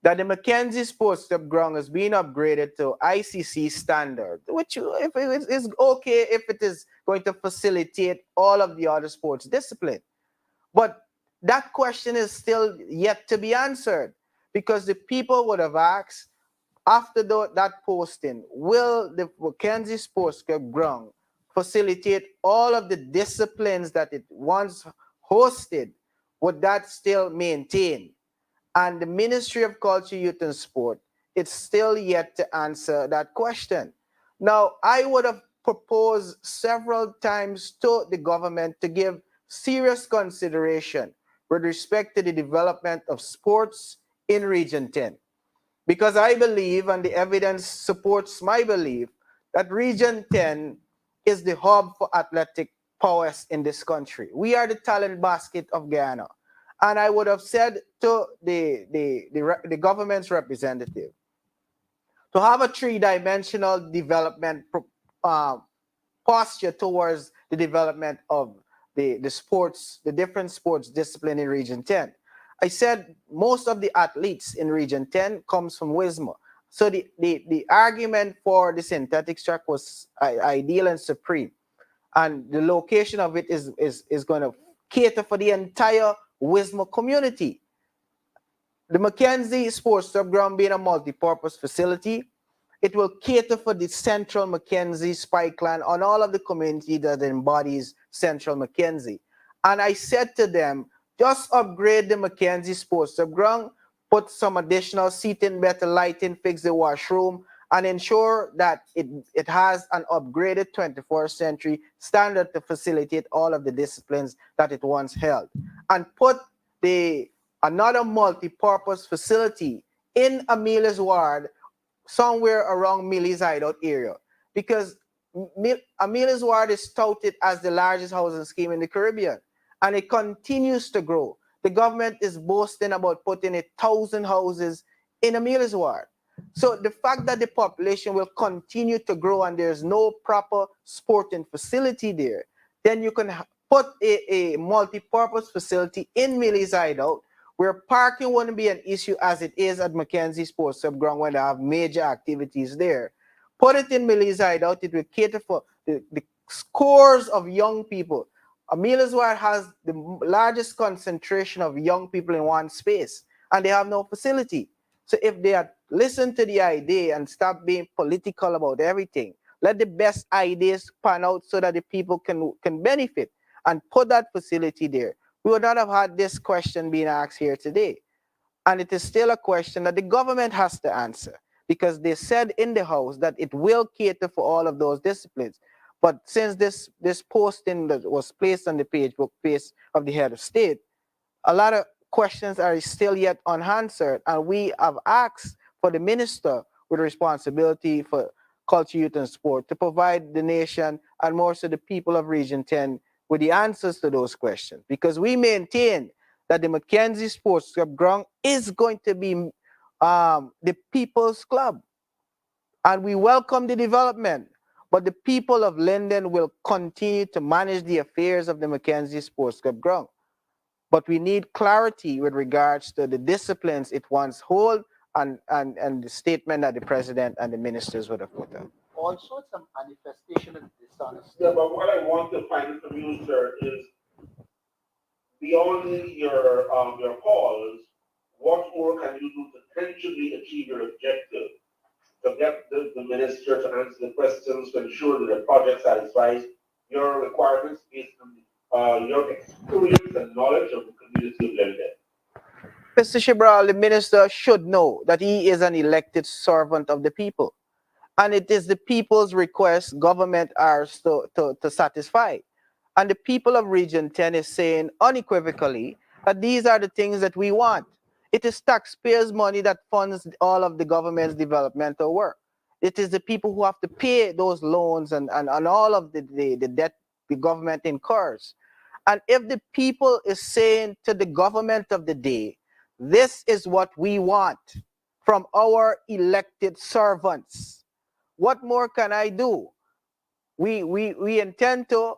that the Mackenzie Sports Subground is being upgraded to ICC standard, which if it is okay if it is going to facilitate all of the other sports discipline. But that question is still yet to be answered, because the people would have asked after that posting, will the Mackenzie Sports Ground facilitate all of the disciplines that it once hosted? Would that still maintain? And the Ministry of Culture, Youth and Sport, it's still yet to answer that question. Now, I would have proposed several times to the government to give serious consideration with respect to the development of sports in Region 10. Because I believe, and the evidence supports my belief, that Region 10 is the hub for athletic prowess in this country. We are the talent basket of Guyana. And I would have said to the government's representative to have a three-dimensional development posture towards the development of the sports, the different sports discipline in Region 10. I said most of the athletes in Region 10 comes from Wisma. So the argument for the synthetic track was ideal and supreme. And the location of it is going to cater for the entire Wisma community. The Mackenzie Sports Subground being a multi-purpose facility, it will cater for the Central Mackenzie, Spikeland, and all of the community that embodies Central Mackenzie. And I said to them, just upgrade the Mackenzie Sports Subground, put some additional seating, better lighting, fix the washroom, and ensure that it has an upgraded 21st century standard to facilitate all of the disciplines that it once held. And put another multi-purpose facility in Amelia's ward, somewhere around Millie's hideout area, because Amelia's ward is touted as the largest housing scheme in the Caribbean, and it continues to grow. The government is boasting about putting 1,000 houses in Amelia's ward. So the fact that the population will continue to grow and there's no proper sporting facility there, then you can put a multi-purpose facility in Millie's hideout, where parking wouldn't be an issue as it is at Mackenzie Sports Subground when they have major activities there. Put it in Millie's hideout, it will cater for the scores of young people. Amelia's Ward has the largest concentration of young people in one space, and they have no facility. So if they had listened to the idea and stop being political about everything, let the best ideas pan out so that the people can benefit, and put that facility there, we would not have had this question being asked here today. And it is still a question that the government has to answer, because they said in the House that it will cater for all of those disciplines. But since this posting that was placed on the page of the head of state, a lot of questions are still yet unanswered, and we have asked for the minister with responsibility for culture, youth, and sport to provide the nation and more so the people of Region 10 with the answers to those questions. Because we maintain that the Mackenzie Sports Club ground is going to be the people's club. And we welcome the development, but the people of Linden will continue to manage the affairs of the Mackenzie Sports Club ground. But we need clarity with regards to the disciplines it once hold and the statement that the president and the ministers would have put out. Also, some manifestation of dishonesty. Yeah, but what I want to find from you, sir, is beyond your calls, what more can you do to potentially achieve your objective? To get the minister to answer the questions, to ensure that the project satisfies your requirements based on your experience and knowledge of the community of Linden. Mr. Shibral, the minister should know that he is an elected servant of the people. And it is the people's request government are to satisfy. And the people of Region 10 is saying unequivocally that these are the things that we want. It is taxpayers' money that funds all of the government's developmental work. It is the people who have to pay those loans and all of the debt the government incurs. And if the people is saying to the government of the day, this is what we want from our elected servants, what more can I do? We intend to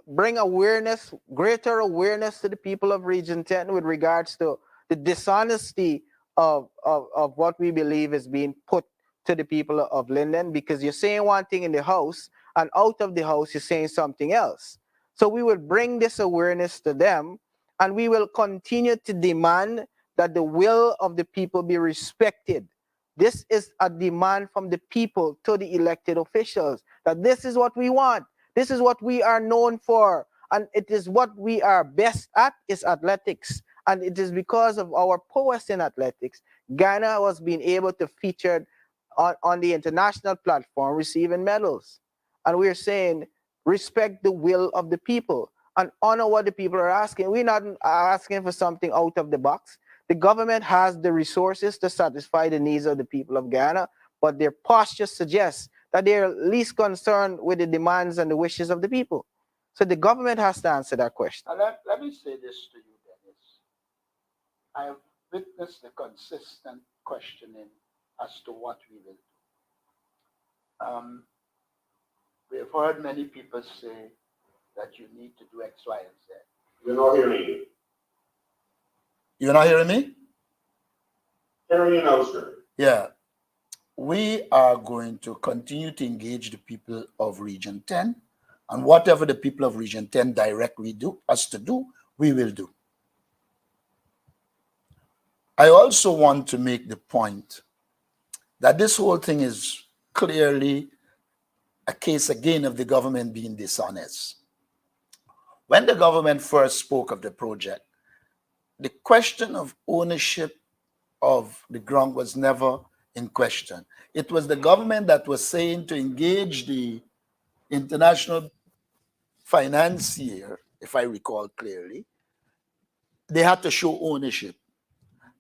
bring awareness, greater awareness to the people of Region 10 with regards to the dishonesty of what we believe is being put to the people of Linden, because you're saying one thing in the house and out of the house you're saying something else. So we will bring this awareness to them, and we will continue to demand that the will of the people be respected. This is a demand from the people to the elected officials, that this is what we want. This is what we are known for. And it is what we are best at is athletics. And it is because of our prowess in athletics, Ghana was being able to feature on the international platform receiving medals. And we're saying, respect the will of the people and honor what the people are asking. We're not asking for something out of the box. The government has the resources to satisfy the needs of the people of Ghana, but their posture suggests that they're least concerned with the demands and the wishes of the people. So the government has to answer that question. Let me say this to you, Dennis. I have witnessed the consistent questioning as to what we will do. We have heard many people say that you need to do X, Y, and Z. You're not hearing you. You're not hearing me? Hearing you now, sir. Yeah. We are going to continue to engage the people of Region 10, and whatever the people of Region 10 directly do us to do, we will do. I also want to make the point that this whole thing is clearly a case again of the government being dishonest. When the government first spoke of the project, the question of ownership of the ground was never in question. It was the government that was saying to engage the international financier, if I recall clearly, they had to show ownership.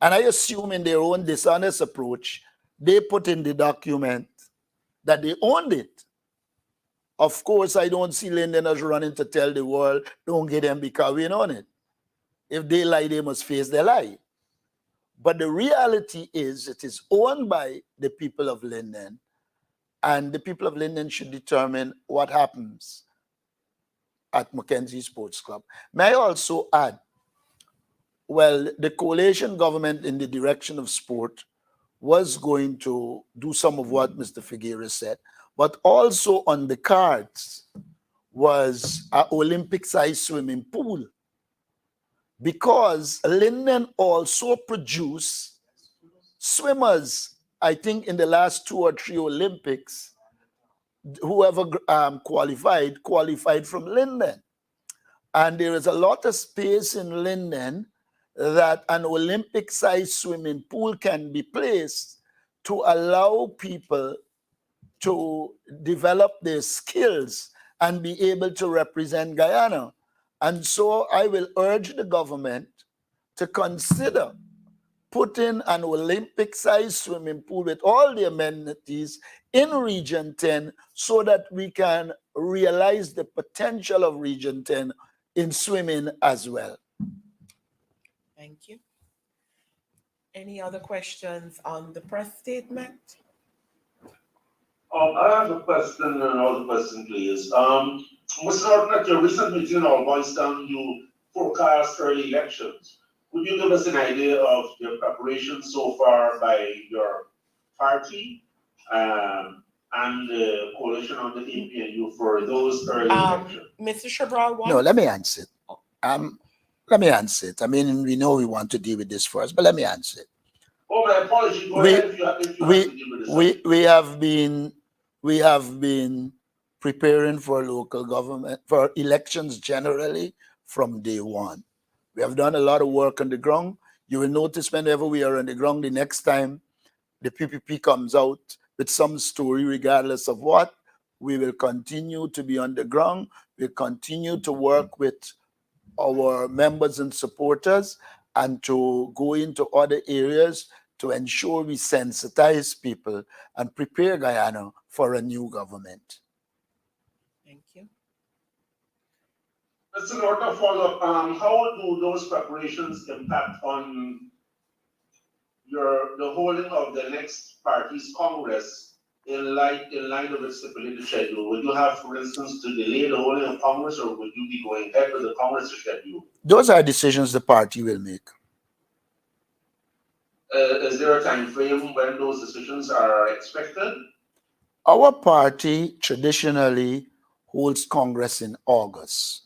And I assume in their own dishonest approach, they put in the document that they owned it. Of course, I don't see Londoners running to tell the world, don't get them because we own it. If they lie, they must face their lie. But the reality is it is owned by the people of Linden, and the people of Linden should determine what happens at Mackenzie Sports Club. May I also add, well, the coalition government in the direction of sport was going to do some of what Mr. Figueres said, but also on the cards was an Olympic-sized swimming pool, because Linden also produced swimmers. I think in the last 2 or 3 Olympics, whoever qualified from Linden. And there is a lot of space in Linden that an Olympic-sized swimming pool can be placed to allow people to develop their skills and be able to represent Guyana. And so I will urge the government to consider putting an Olympic-sized swimming pool with all the amenities in Region 10 so that we can realize the potential of Region 10 in swimming as well. Thank you. Any other questions on the press statement? I have a question and another question, please. Mr. Norton, at your recent meeting in our Boystown, you forecast early elections. Could you give us an idea of your preparation so far by your party and the coalition on the APNU for those early elections? Mr. Shabral, No, let me answer it. Let me answer it. I mean, we know we want to deal with this first, but let me answer it. Oh, my apologies. Go ahead if you have to deal with this. We have been preparing for local government, for elections generally from day one. We have done a lot of work on the ground. You will notice whenever we are on the ground, the next time the PPP comes out with some story, regardless of what, we will continue to be on the ground. We'll continue to work with our members and supporters and to go into other areas to ensure we sensitize people and prepare Guyana for a new government. Thank you. Mr. Norton, follow-up. How do those preparations impact on the holding of the next party's Congress in line of its stipulated schedule? Would you have, for instance, to delay the holding of Congress, or would you be going ahead with the Congress schedule? Those are decisions the party will make. Is there a time frame when those decisions are expected? Our party traditionally holds Congress in August.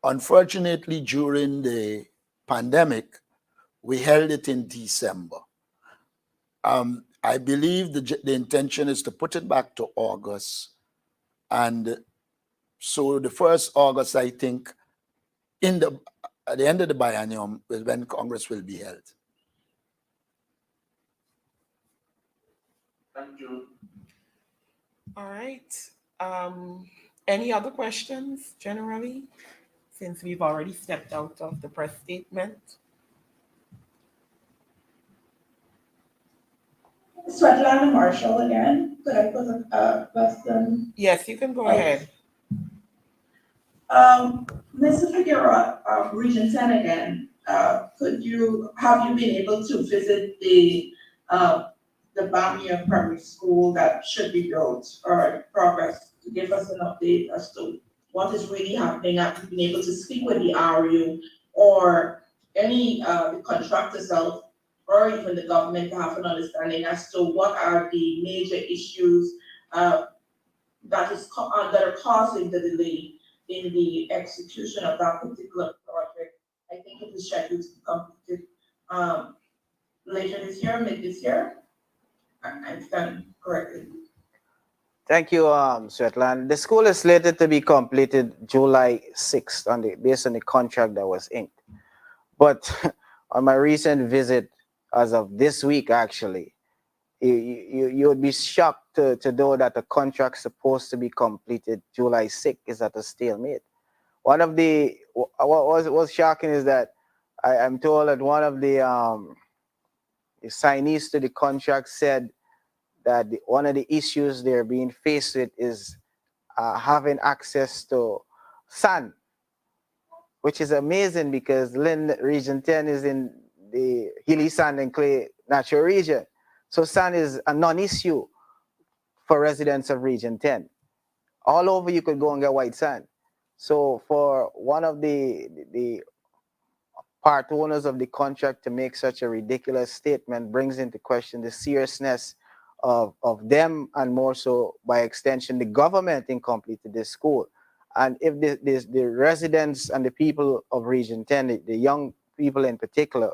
Unfortunately, during the pandemic, we held it in December. I believe the intention is to put it back to August. And so the first August, I think, at the end of the biennium is when Congress will be held. Thank you. All right. Any other questions generally, since we've already stepped out of the press statement? Svetlana Marshall again. Could I pose a question? Yes, you can go ahead. Mr. Figueroa, Region 10 again. Have you been able to visit the Bamia Primary School that should be built or in progress, to give us an update as to what is really happening? Have you been able to speak with the RU or any the contractor itself, or even the government, to have an understanding as to what are the major issues that are causing the delay in the execution of that particular project? I think it is scheduled to be completed later this year, mid this year. I stand corrected. Thank you, Svetlana. The school is slated to be completed July 6th based on the contract that was inked. But on my recent visit, as of this week, actually, you would be shocked to know that the contract supposed to be completed July 6th is at a stalemate. What was shocking is that I'm told that one of the signees to the contract said that one of the issues they're being faced with is having access to sun, which is amazing because Region 10 is in the hilly sand and clay natural region. So sun is a non-issue for residents of Region 10. All over you could go and get white sand. So for one of the part owners of the contract to make such a ridiculous statement brings into question the seriousness of them, and more so by extension the government in completing this school. And if the residents and the people of Region 10, the young people in particular,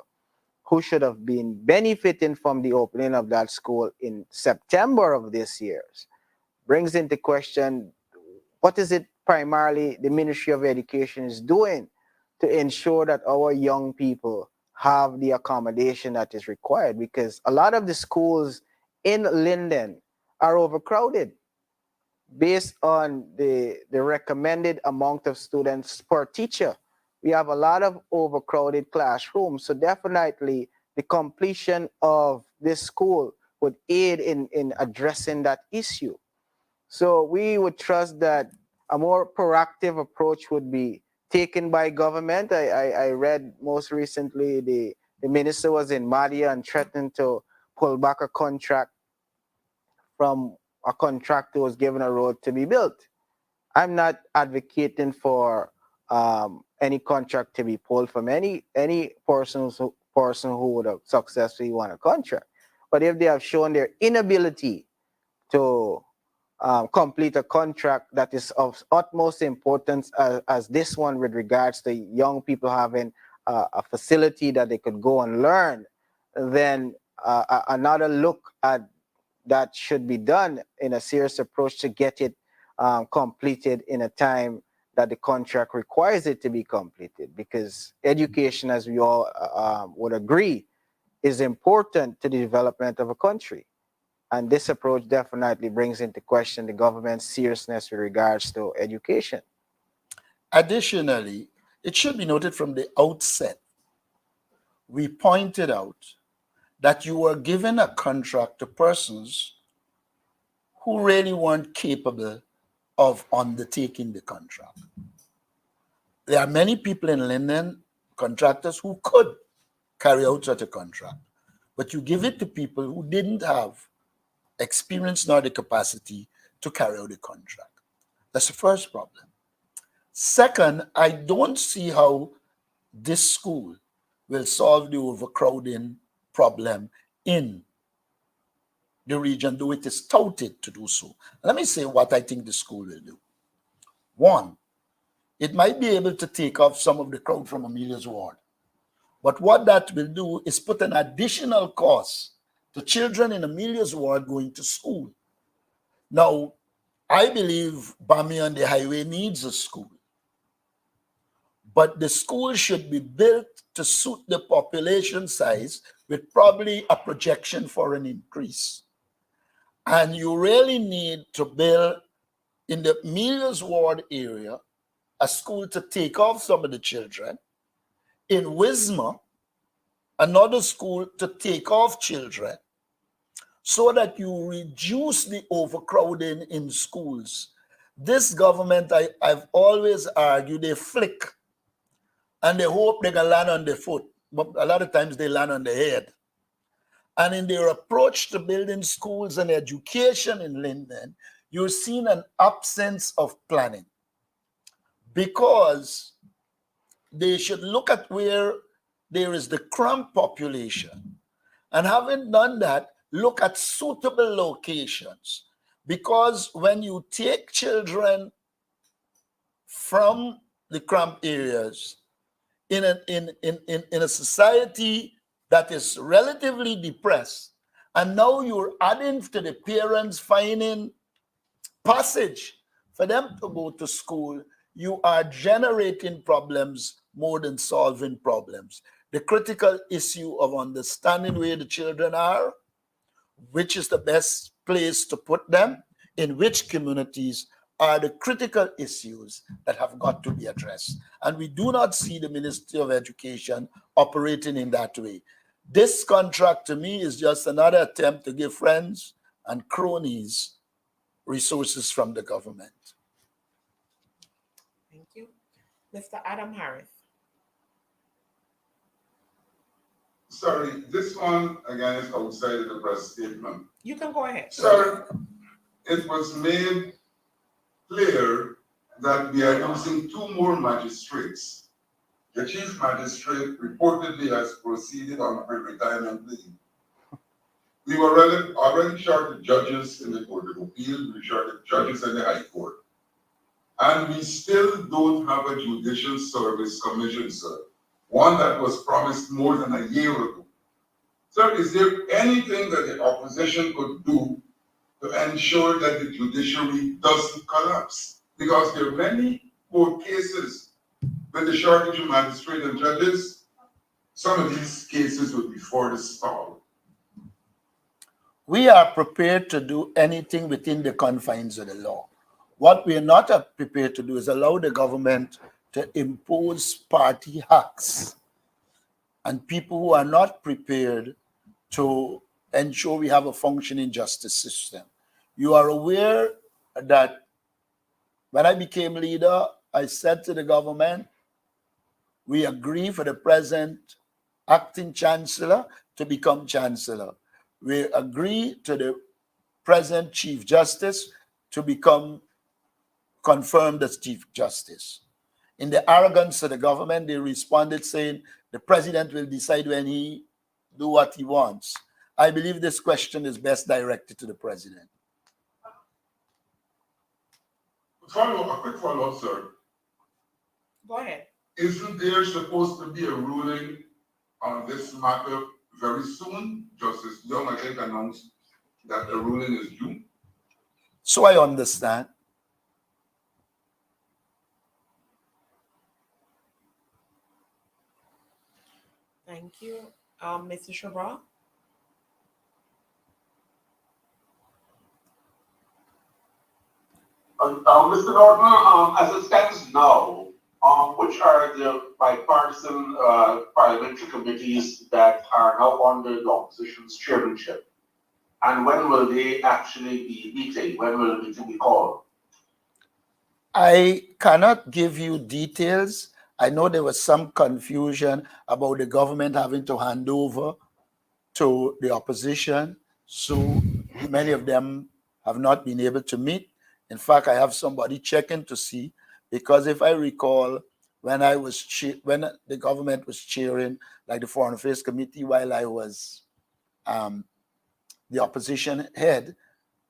who should have been benefiting from the opening of that school in September of this year, brings into question what is it primarily the Ministry of Education is doing to ensure that our young people have the accommodation that is required. Because a lot of the schools in Linden are overcrowded based on the recommended amount of students per teacher. We have a lot of overcrowded classrooms. So definitely the completion of this school would aid in addressing that issue. So we would trust that a more proactive approach would be taken by government. I read most recently the minister was in Madia and threatened to pull back a contract from a contractor who was given a road to be built. I'm not advocating for any contract to be pulled from any person who would have successfully won a contract. But if they have shown their inability to complete a contract that is of utmost importance as this one with regards to young people having a facility that they could go and learn, then another look at that should be done in a serious approach to get it completed in a time that the contract requires it to be completed. Because education, as we all would agree, is important to the development of a country. And this approach definitely brings into question the government's seriousness with regards to education. Additionally, it should be noted from the outset, we pointed out that you were given a contract to persons who really weren't capable of undertaking the contract. There are many people in Linden, contractors, who could carry out such a contract, but you give it to people who didn't have experience nor the capacity to carry out the contract. That's the first problem. Second, I don't see how this school will solve the overcrowding problem in the region, though it is touted to do so. Let me say what I think the school will do. One, it might be able to take off some of the crowd from Amelia's ward. But what that will do is put an additional cost to children in Amelia's ward going to school. Now, I believe Bami on the highway needs a school. But the school should be built to suit the population size with probably a projection for an increase. And you really need to build in the Amelia's ward area a school to take off some of the children. In Wisma, another school to take off children so that you reduce the overcrowding in schools. This government, I've always argued, they flick and they hope they can land on the foot, but a lot of times they land on the head. And in their approach to building schools and education in Linden, you're seeing an absence of planning, because they should look at where there is the cramped population. And having done that, look at suitable locations. Because when you take children from the cramped areas in a society that is relatively depressed, and now you're adding to the parents finding passage for them to go to school, you are generating problems more than solving problems. The critical issue of understanding where the children are, which is the best place to put them, in which communities, are the critical issues that have got to be addressed. And we do not see the Ministry of Education operating in that way. This contract to me is just another attempt to give friends and cronies resources from the government. Thank you. Mr. Adam Harris. Sorry, this one again is outside of the press statement. You can go ahead. Sir, it was made clear that we are using 2 more magistrates. The chief magistrate reportedly has proceeded on her retirement leave. We were already short of judges in the Court of Appeal, we were short of judges in the High Court. And we still don't have a judicial service commission, sir. One that was promised more than a year ago. Sir, is there anything that the opposition could do to ensure that the judiciary doesn't collapse? Because there are many court cases with the shortage of magistrates and judges. Some of these cases would be for the stall. we are prepared to do anything within the confines of the law. What we are not prepared to do is allow the government to impose party hacks and people who are not prepared to ensure we have a functioning justice system. You are aware that when I became leader, I said to the government, we agree for the present acting chancellor to become chancellor. We agree to the present chief justice to become confirmed as chief justice. In the arrogance of the government, they responded saying the president will decide when he do what he wants. I believe this question is best directed to the president. A quick follow-up, sir. Go ahead. Isn't there supposed to be a ruling on this matter very soon? Justice Young, I think, announced that the ruling is due. So I understand. Thank you. Mr. Chabra? Mr. Norton, as it stands now, which are the bipartisan parliamentary committees that are now under the opposition's chairmanship? And when will they actually be meeting? When will the meeting be called? I cannot give you details. I know there was some confusion about the government having to hand over to the opposition. So many of them have not been able to meet. In fact, I have somebody checking to see, because if I recall, when the government was chairing, like the Foreign Affairs Committee, while I was the opposition head,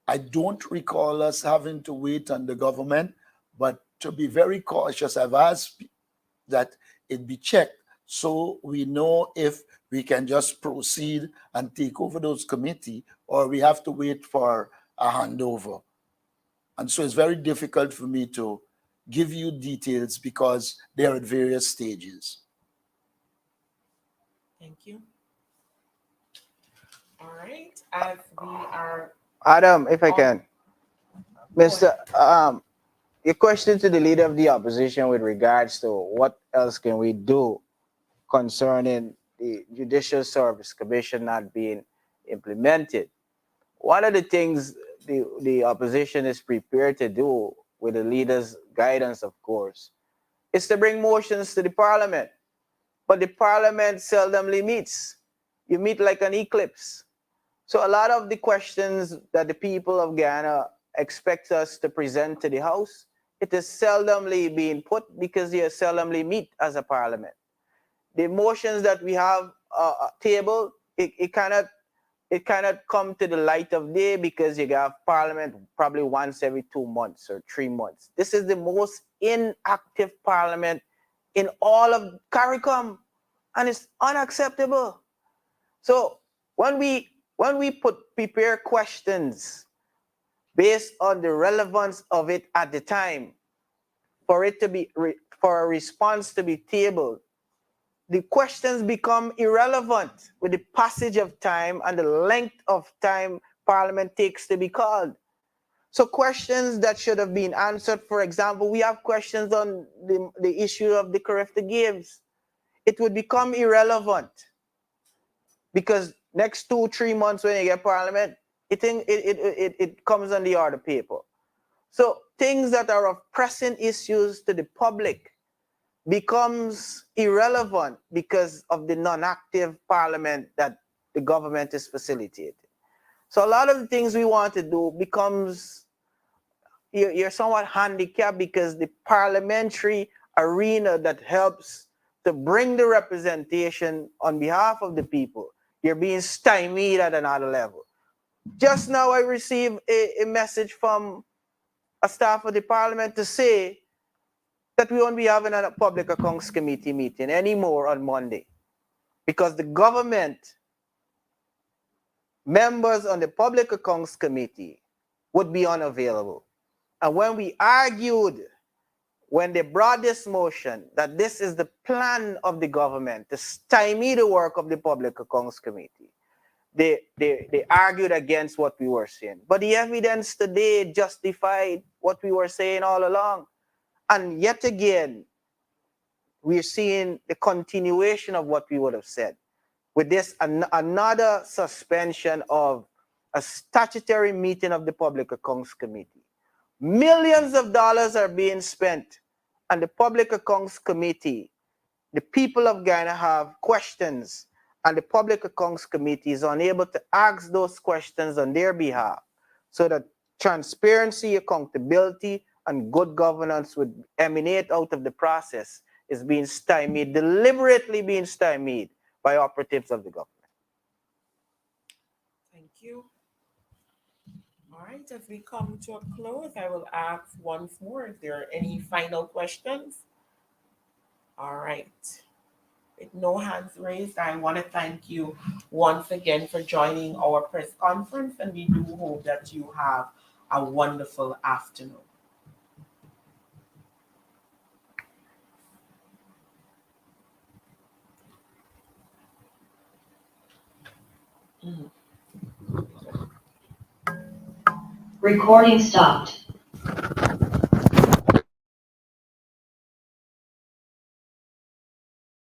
I don't recall us having to wait on the government, but to be very cautious, I've asked that it be checked so we know if we can just proceed and take over those committees, or we have to wait for a handover. And so it's very difficult for me to give you details because they're at various stages. Thank you. All right. As we are... Adam, if I can. Mr. Your question to the leader of the opposition with regards to what else can we do concerning the Judicial Service Commission not being implemented. One of the things the opposition is prepared to do, with the leader's guidance, of course, is to bring motions to the parliament. But the parliament seldomly meets. You meet like an eclipse. So a lot of the questions that the people of Ghana expect us to present to the House, it is seldomly being put because you seldomly meet as a parliament. The motions that we have tabled, it cannot come to the light of day because you have parliament probably once every 2 months or 3 months. This is the most inactive parliament in all of CARICOM, and it's unacceptable. So when we prepare questions based on the relevance of it at the time, for a response to be tabled, the questions become irrelevant with the passage of time and the length of time Parliament takes to be called. So questions that should have been answered, for example, we have questions on the issue of the Carifta Games. It would become irrelevant because next 2-3 months when you get Parliament, it comes on the order paper. So things that are of pressing issues to the public becomes irrelevant because of the non-active parliament that the government is facilitating. So a lot of the things we want to do becomes, you're somewhat handicapped because the parliamentary arena that helps to bring the representation on behalf of the people, you're being stymied at another level. Just now I received a message from a staff of the parliament to say that we won't be having a Public Accounts Committee meeting anymore on Monday because the government members on the Public Accounts Committee would be unavailable. And when we argued, when they brought this motion, that this is the plan of the government to stymie the work of the Public Accounts Committee, they argued against what we were saying. But the evidence today justified what we were saying all along. And yet again, we're seeing the continuation of what we would have said. With this, another suspension of a statutory meeting of the Public Accounts Committee. Millions of dollars are being spent, and the Public Accounts Committee, the people of Ghana have questions, and the Public Accounts Committee is unable to ask those questions on their behalf, so that transparency, accountability, and good governance would emanate out of the process is being stymied, deliberately being stymied by operatives of the government. Thank you. All right, as we come to a close, I will ask once more, is there any final questions? All right. With no hands raised, I want to thank you once again for joining our press conference, and we do hope that you have a wonderful afternoon. Recording stopped.